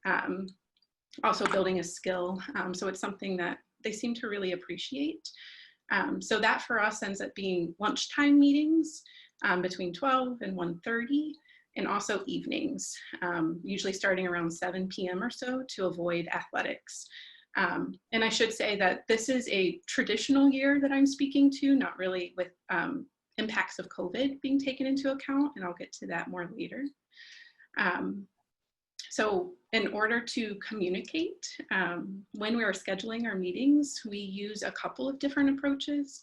also building a skill. So it's something that they seem to really appreciate. So that for us ends up being lunchtime meetings between 12 and 1:30, and also evenings, usually starting around 7 p.m. or so to avoid athletics. And I should say that this is a traditional year that I'm speaking to, not really with impacts of COVID being taken into account, and I'll get to that more later. So in order to communicate, when we are scheduling our meetings, we use a couple of different approaches.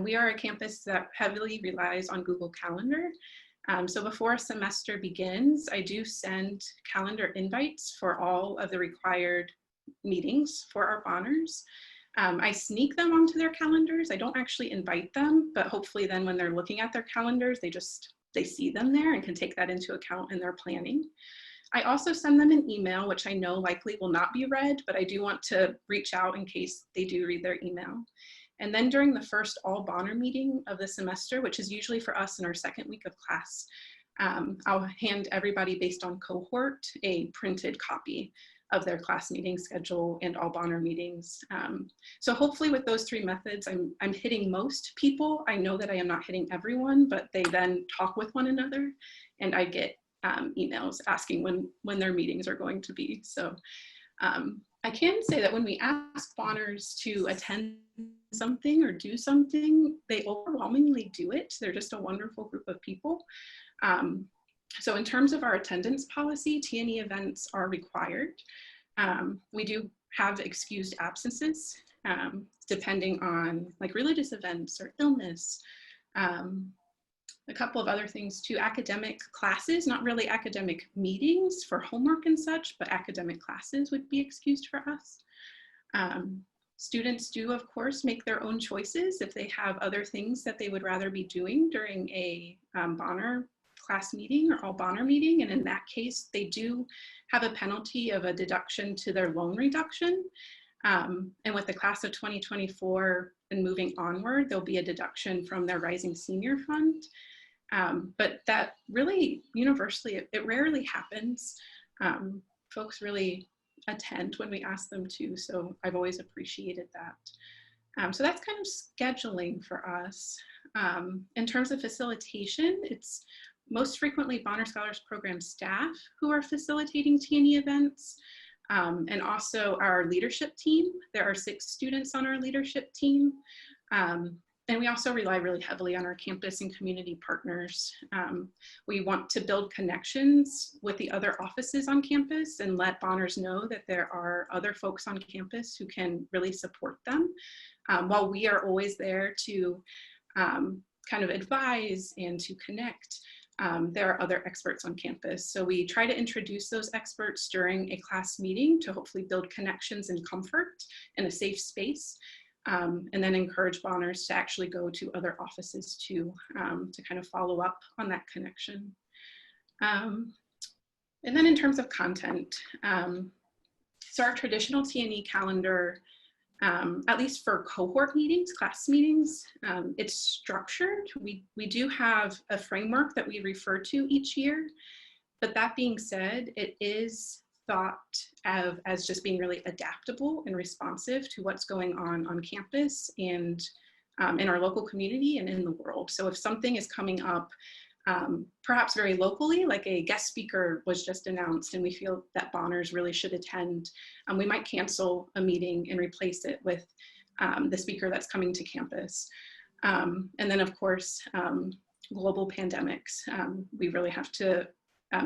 We are a campus that heavily relies on Google Calendar. So before a semester begins, I do send calendar invites for all of the required meetings for our Bonners. I sneak them onto their calendars. I don't actually invite them, but hopefully then when they're looking at their calendars, they see them there and can take that into account in their planning. I also send them an email, which I know likely will not be read, but I do want to reach out in case they do read their email. And then during the first all Bonner meeting of the semester, which is usually for us in our second week of class, I'll hand everybody based on cohort a printed copy of their class meeting schedule and all Bonner meetings. So hopefully with those 3 methods, I'm hitting most people. I know that I am not hitting everyone, but they then talk with one another, and I get emails asking when their meetings are going to be. So I can say that when we ask Bonners to attend something or do something, they overwhelmingly do it. They're just a wonderful group of people. So in terms of our attendance policy, T&E events are required. We do have excused absences depending on like religious events or illness. A couple of other things too, academic classes, not really academic meetings for homework and such, but academic classes would be excused for us. Students do, of course, make their own choices if they have other things that they would rather be doing during a Bonner class meeting or all Bonner meeting. And in that case, they do have a penalty of a deduction to their loan reduction. And with the class of 2024 and moving onward, there'll be a deduction from their Rising Senior Fund. But that really universally, it rarely happens. Folks really attend when we ask them to, so I've always appreciated that. So that's kind of scheduling for us. In terms of facilitation, it's most frequently Bonner Scholars Program staff who are facilitating T&E events, and also our leadership team. There are 6 students on our leadership team. And we also rely really heavily on our campus and community partners. We want to build connections with the other offices on campus and let Bonners know that there are other folks on campus who can really support them. While we are always there to kind of advise and to connect, there are other experts on campus. So we try to introduce those experts during a class meeting to hopefully build connections and comfort in a safe space. And then encourage Bonners to actually go to other offices to kind of follow up on that connection. And then in terms of content, so our traditional T&E calendar, at least for cohort meetings, class meetings, it's structured. We do have a framework that we refer to each year, but that being said, it is thought of as just being really adaptable and responsive to what's going on campus and in our local community and in the world. So if something is coming up, perhaps very locally, like a guest speaker was just announced and we feel that Bonners really should attend, we might cancel a meeting and replace it with the speaker that's coming to campus. And then of course, global pandemics, we really have to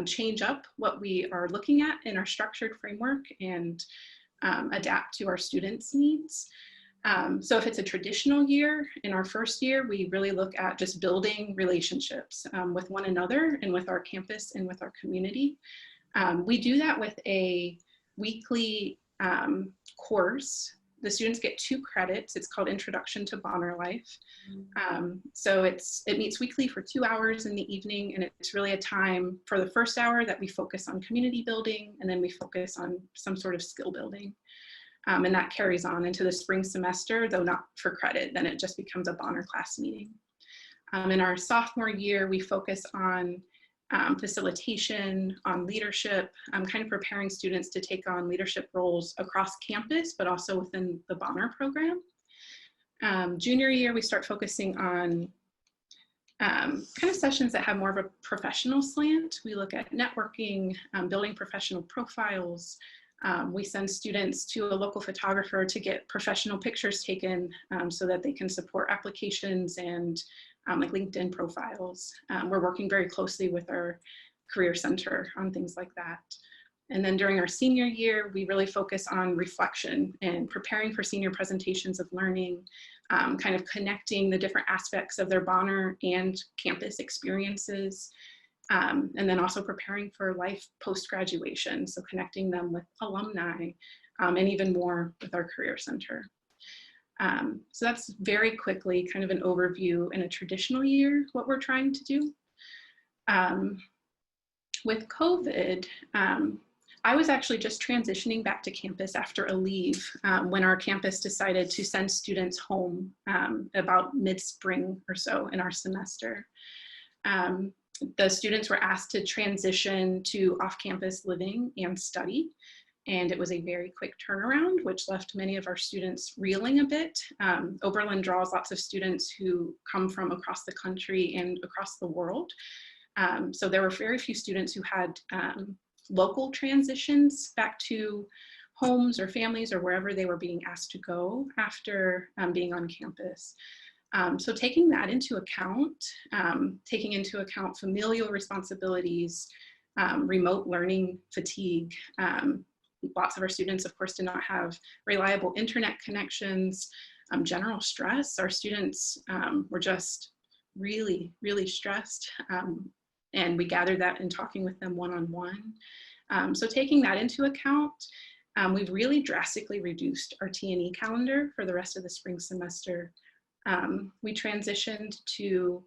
change up what we are looking at in our structured framework and adapt to our students' needs. So if it's a traditional year, in our first year, we really look at just building relationships with one another and with our campus and with our community. We do that with a weekly course. The students get 2 credits. It's called Introduction to Bonner Life. So it meets weekly for 2 hours in the evening, and it's really a time for the first hour that we focus on community building, and then we focus on some sort of skill building. And that carries on into the spring semester, though not for credit, then it just becomes a Bonner class meeting. In our sophomore year, we focus on facilitation, on leadership, kind of preparing students to take on leadership roles across campus, but also within the Bonner program. Junior year, we start focusing on kind of sessions that have more of a professional slant. We look at networking, building professional profiles. We send students to a local photographer to get professional pictures taken so that they can support applications and like LinkedIn profiles. We're working very closely with our career center on things like that. And then during our senior year, we really focus on reflection and preparing for senior presentations of learning, kind of connecting the different aspects of their Bonner and campus experiences. And then also preparing for life post-graduation, so connecting them with alumni and even more with our career center. So that's very quickly kind of an overview in a traditional year, what we're trying to do. With COVID, I was actually just transitioning back to campus after a leave when our campus decided to send students home about mid-spring or so in our semester. The students were asked to transition to off-campus living and study, and it was a very quick turnaround, which left many of our students reeling a bit. Oberlin draws lots of students who come from across the country and across the world. So there were very few students who had local transitions back to homes or families or wherever they were being asked to go after being on campus. So taking that into account, taking into account familial responsibilities, remote learning fatigue. Lots of our students, of course, did not have reliable internet connections, general stress. Our students were just really, really stressed. And we gathered that in talking with them one-on-one. So taking that into account, we've really drastically reduced our T&E calendar for the rest of the spring semester. We transitioned to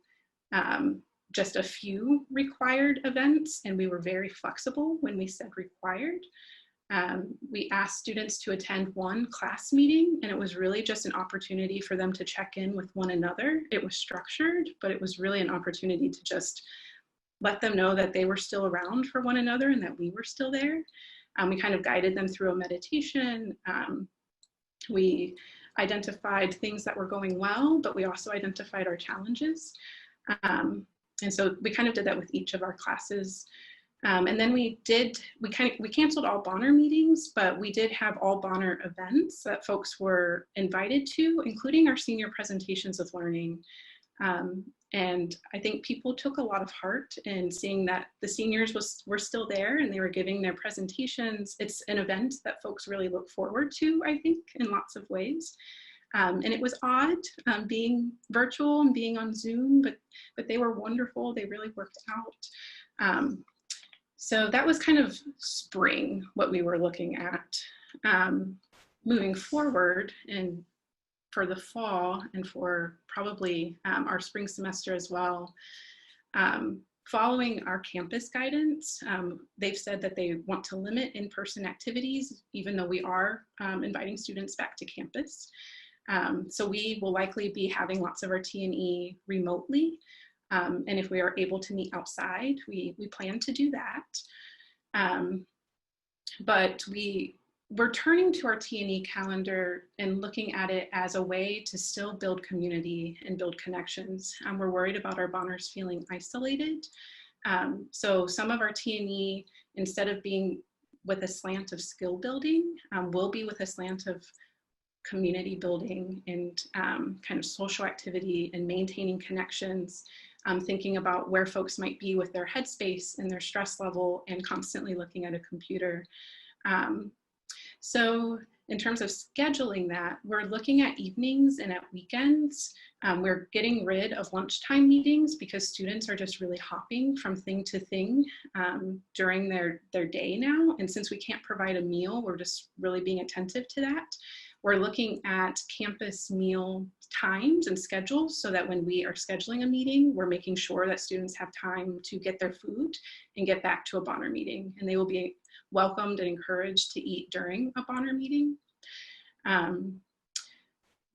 just a few required events, and we were very flexible when we said required. We asked students to attend one class meeting, and it was really just an opportunity for them to check in with one another. It was structured, but it was really an opportunity to just let them know that they were still around for one another and that we were still there. We kind of guided them through a meditation. We identified things that were going well, but we also identified our challenges. And so we kind of did that with each of our classes. And then we canceled all Bonner meetings, but we did have all Bonner events that folks were invited to, including our senior presentations of learning. And I think people took a lot of heart in seeing that the seniors were still there and they were giving their presentations. It's an event that folks really look forward to, I think, in lots of ways. And it was odd being virtual and being on Zoom, but they were wonderful. They really worked out. So that was kind of spring, what we were looking at. Moving forward, and for the fall and for probably our spring semester as well, following our campus guidance, they've said that they want to limit in-person activities, even though we are inviting students back to campus. So we will likely be having lots of our T&E remotely. And if we are able to meet outside, we plan to do that. But we're turning to our T&E calendar and looking at it as a way to still build community and build connections. We're worried about our Bonners feeling isolated. So some of our T&E, instead of being with a slant of skill building, will be with a slant of community building and kind of social activity and maintaining connections, thinking about where folks might be with their headspace and their stress level and constantly looking at a computer. So in terms of scheduling that, we're looking at evenings and at weekends. We're getting rid of lunchtime meetings because students are just really hopping from thing to thing during their day now. And since we can't provide a meal, we're just really being attentive to that. We're looking at campus meal times and schedules so that when we are scheduling a meeting, we're making sure that students have time to get their food and get back to a Bonner meeting. And they will be welcomed and encouraged to eat during a Bonner meeting.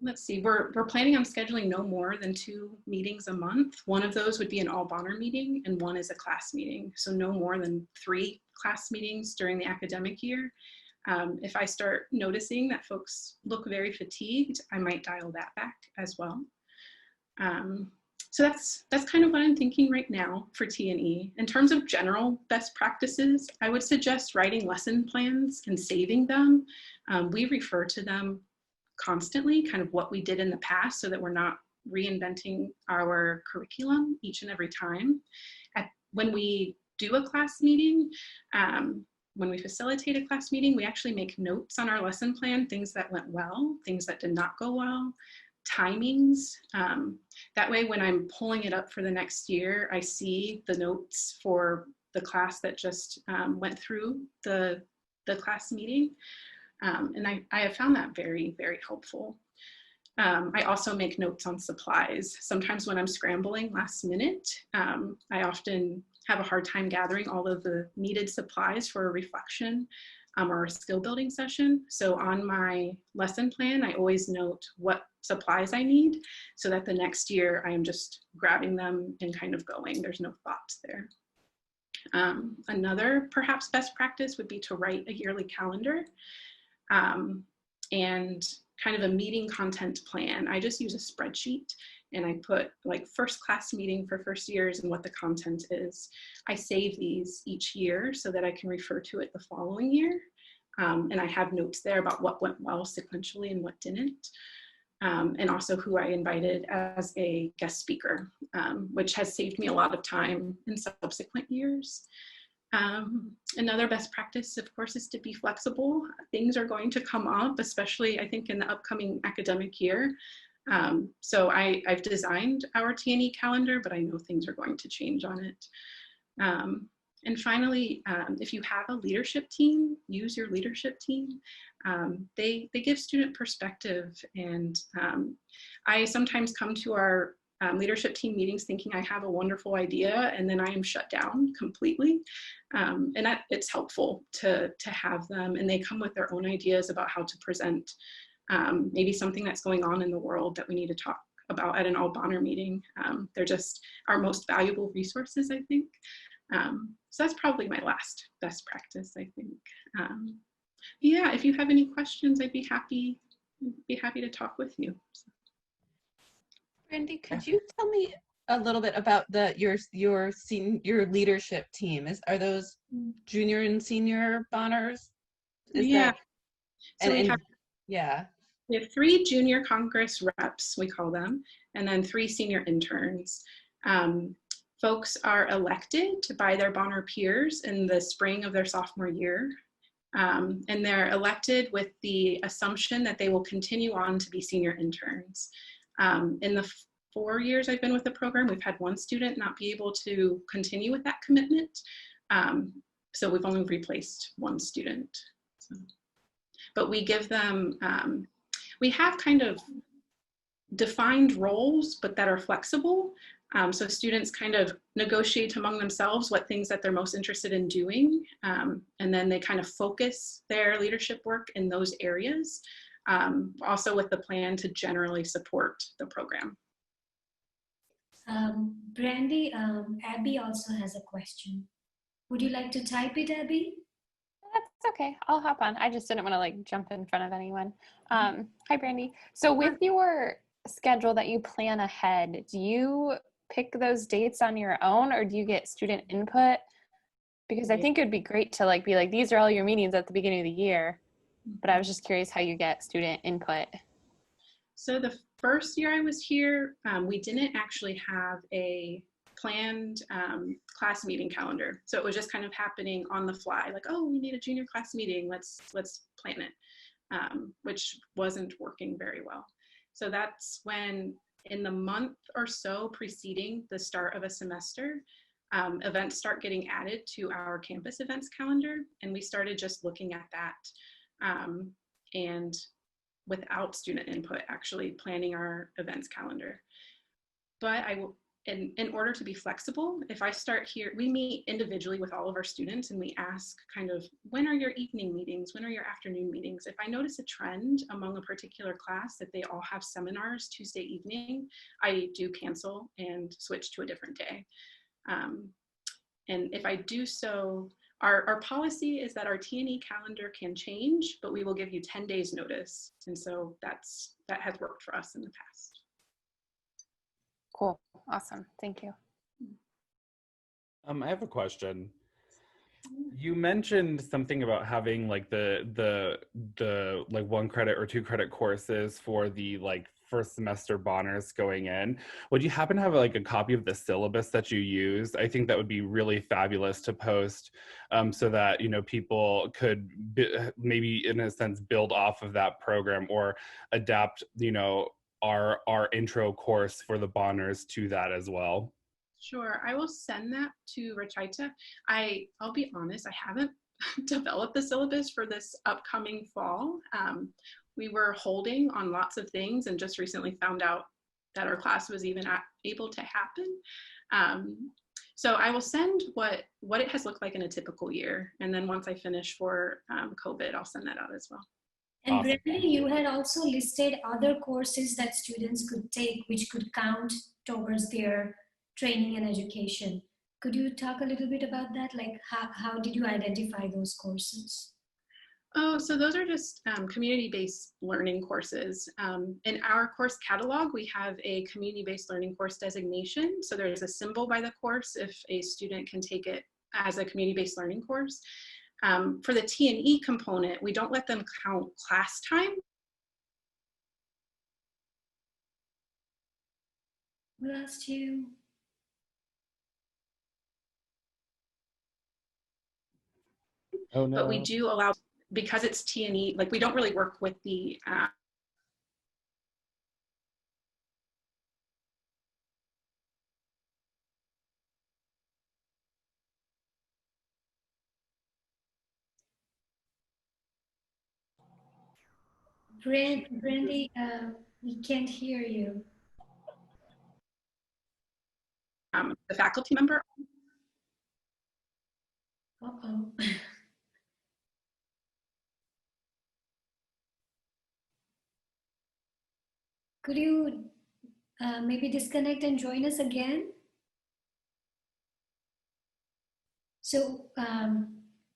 Let's see, we're planning on scheduling no more than 2 meetings a month. One of those would be an all Bonner meeting and one is a class meeting. So no more than 3 class meetings during the academic year. If I start noticing that folks look very fatigued, I might dial that back as well. So that's kind of what I'm thinking right now for T&E. In terms of general best practices, I would suggest writing lesson plans and saving them. We refer to them constantly, kind of what we did in the past so that we're not reinventing our curriculum each and every time. When we do a class meeting, when we facilitate a class meeting, we actually make notes on our lesson plan, things that went well, things that did not go well, timings. That way, when I'm pulling it up for the next year, I see the notes for the class that just went through the class meeting. And I have found that very, very helpful. I also make notes on supplies. Sometimes when I'm scrambling last minute, I often have a hard time gathering all of the needed supplies for a reflection or a skill building session. So on my lesson plan, I always note what supplies I need so that the next year I am just grabbing them and kind of going. There's no thoughts there. Another perhaps best practice would be to write a yearly calendar and kind of a meeting content plan. I just use a spreadsheet and I put like first class meeting for first years and what the content is. I save these each year so that I can refer to it the following year. And I have notes there about what went well sequentially and what didn't. and also who I invited as a guest speaker, which has saved me a lot of time in subsequent years. Another best practice, of course, is to be flexible. Things are going to come up, especially I think in the upcoming academic year. So I've designed our T&E calendar, but I know things are going to change on it. And finally, if you have a leadership team, use your leadership team. They give student perspective, and I sometimes come to our leadership team meetings thinking I have a wonderful idea, and then I am shut down completely. And it's helpful to have them, and they come with their own ideas about how to present maybe something that's going on in the world that we need to talk about at an all-Bonner meeting. They're just our most valuable resources, I think. So that's probably my last best practice, I think. Yeah, if you have any questions, I'd be happy to talk with you. Brandy, could you tell me a little bit about your leadership team? Are those junior and senior Bonners? Yeah. So we have 3 junior Congress reps, we call them, and then 3 senior interns. Folks are elected by their Bonner peers in the spring of their sophomore year. And they're elected with the assumption that they will continue on to be senior interns. In the 4 years I've been with the program, we've had 1 student not be able to continue with that commitment. So we've only replaced 1 student. So, but we give them, we have kind of defined roles, but that are flexible. So students kind of negotiate among themselves what things that they're most interested in doing. And then they kind of focus their leadership work in those areas, also with the plan to generally support the program. Brandy, Abby also has a question. Would you like to type it, Abby? That's okay. I'll hop on. I just didn't want to like jump in front of anyone. Hi, Brandy. So with your schedule that you plan ahead, do you pick those dates on your own, or do you get student input? Because I think it would be great to like be like, these are all your meetings at the beginning of the year. But I was just curious how you get student input. So the first year I was here, we didn't actually have a planned class meeting calendar. So it was just kind of happening on the fly, like, oh, we need a junior class meeting, let's plan it, which wasn't working very well. So that's when, in the month or so preceding the start of a semester, events start getting added to our campus events calendar, and we started just looking at that and without student input, actually planning our events calendar. But I will, in order to be flexible, if I start here, we meet individually with all of our students and we ask kind of, when are your evening meetings? When are your afternoon meetings? If I notice a trend among a particular class that they all have seminars Tuesday evening, I do cancel and switch to a different day. And if I do so, our policy is that our T&E calendar can change, but we will give you 10 days notice. And so that has worked for us in the past. Cool. Awesome. Thank you. I have a question. You mentioned something about having like the like 1 credit or 2 credit courses for the like first semester Bonners going in. Would you happen to have like a copy of the syllabus that you used? I think that would be really fabulous to post, so that, you know, people could maybe in a sense build off of that program or adapt, you know, our intro course for the Bonners to that as well. Sure, I will send that to Rachita. I'll be honest, I haven't developed the syllabus for this upcoming fall. We were holding on lots of things and just recently found out that our class was even able to happen. So I will send what it has looked like in a typical year. And then once I finish for COVID, I'll send that out as well. And Awesome. Brandy, you had also listed other courses that students could take, which could count towards their training and education. Could you talk a little bit about that? Like how did you identify those courses? Oh, so those are just community-based learning courses. In our course catalog, we have a community-based learning course designation. So there's a symbol by the course if a student can take it as a community-based learning course. For the T&E component, we don't let them count class time. We lost you. Oh no. But we do allow, because it's T&E, like we don't really work with the Brandy, we can't hear you. the faculty member. Uh-oh. Could you maybe disconnect and join us again? So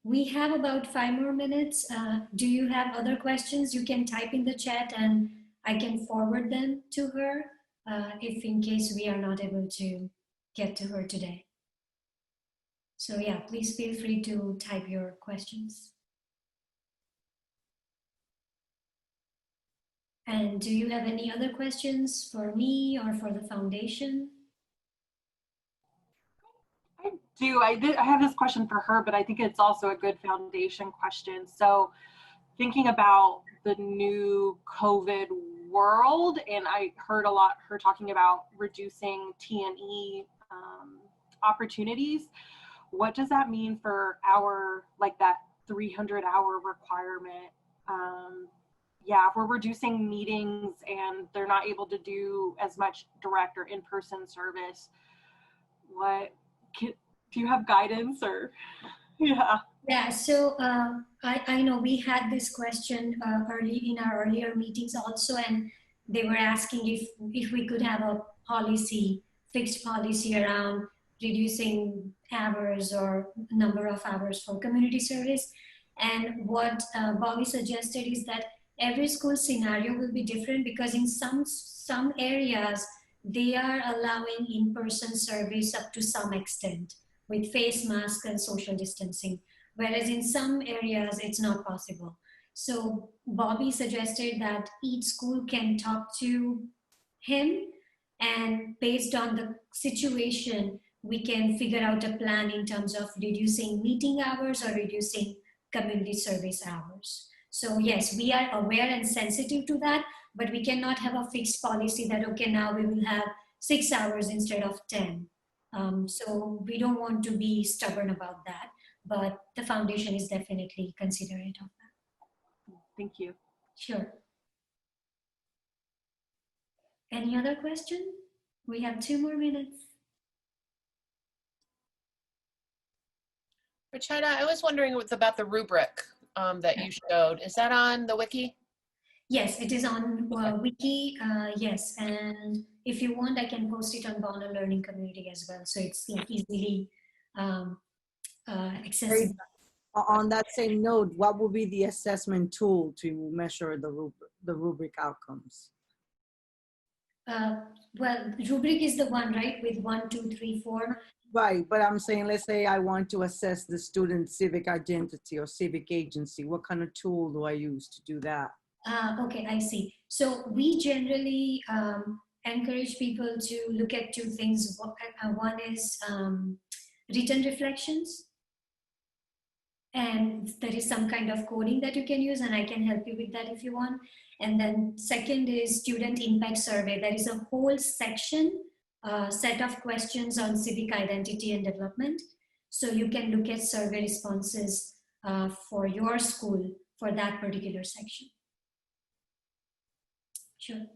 we have about 5 more minutes. Do you have other questions? You can type in the chat and I can forward them to her if in case we are not able to get to her today. So yeah, please feel free to type your questions. And do you have any other questions for me or for the foundation? I do. I have this question for her, but I think it's also a good foundation question. So thinking about the new COVID world, and I heard a lot her talking about reducing T&E opportunities. What does that mean for our, like that 300-hour requirement? Yeah, if we're reducing meetings and they're not able to do as much direct or in-person service, do you have guidance or, yeah. Yeah, so I know we had this question early in our earlier meetings also, and they were asking if we could have a policy, fixed policy around reducing hours or number of hours for community service. And what Bobby suggested is that every school scenario will be different, because in some areas they are allowing in-person service up to some extent with face masks and social distancing, whereas in some areas it's not possible. So Bobby suggested that each school can talk to him, and based on the situation, we can figure out a plan in terms of reducing meeting hours or reducing community service hours. So yes, we are aware and sensitive to that, but we cannot have a fixed policy that, okay, now we will have 6 hours instead of 10. So we don't want to be stubborn about that, but the foundation is definitely considerate of that. Thank you. Sure. Any other question? We have 2 more minutes. Rachida, I was wondering about the rubric that you showed. Is that on the wiki? Yes, it is on wiki. Yes, and if you want, I can post it on Bonner Learning Community as well. So it's like easily accessible. On that same note, what would be the assessment tool to measure the rubric outcomes? Well, rubric is the one, right, with 1, 2, 3, 4. Right, but I'm saying, let's say I want to assess the student's civic identity or civic agency. What kind of tool do I use to do that? Okay, I see. So we generally encourage people to look at 2 things. One is written reflections, and there is some kind of coding that you can use, and I can help you with that if you want. And then second is student impact survey. There is a whole section, set of questions on civic identity and development. So you can look at survey responses for your school for that particular section. Sure.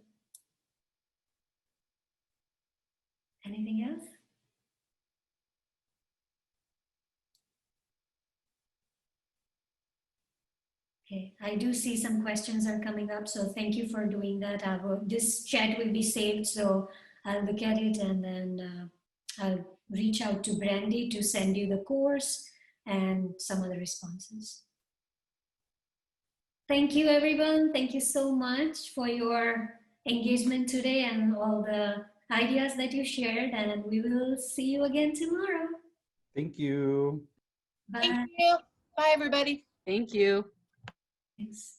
Anything else? Okay, I do see some questions are coming up, so thank you for doing that. This chat will be saved, so I'll look at it and then I'll reach out to Brandy to send you the course and some other responses. Thank you, everyone. Thank you so much for your engagement today and all the ideas that you shared, and we will see you again tomorrow. Thank you. Bye. Thank you. Bye, everybody. Thank you. Thanks.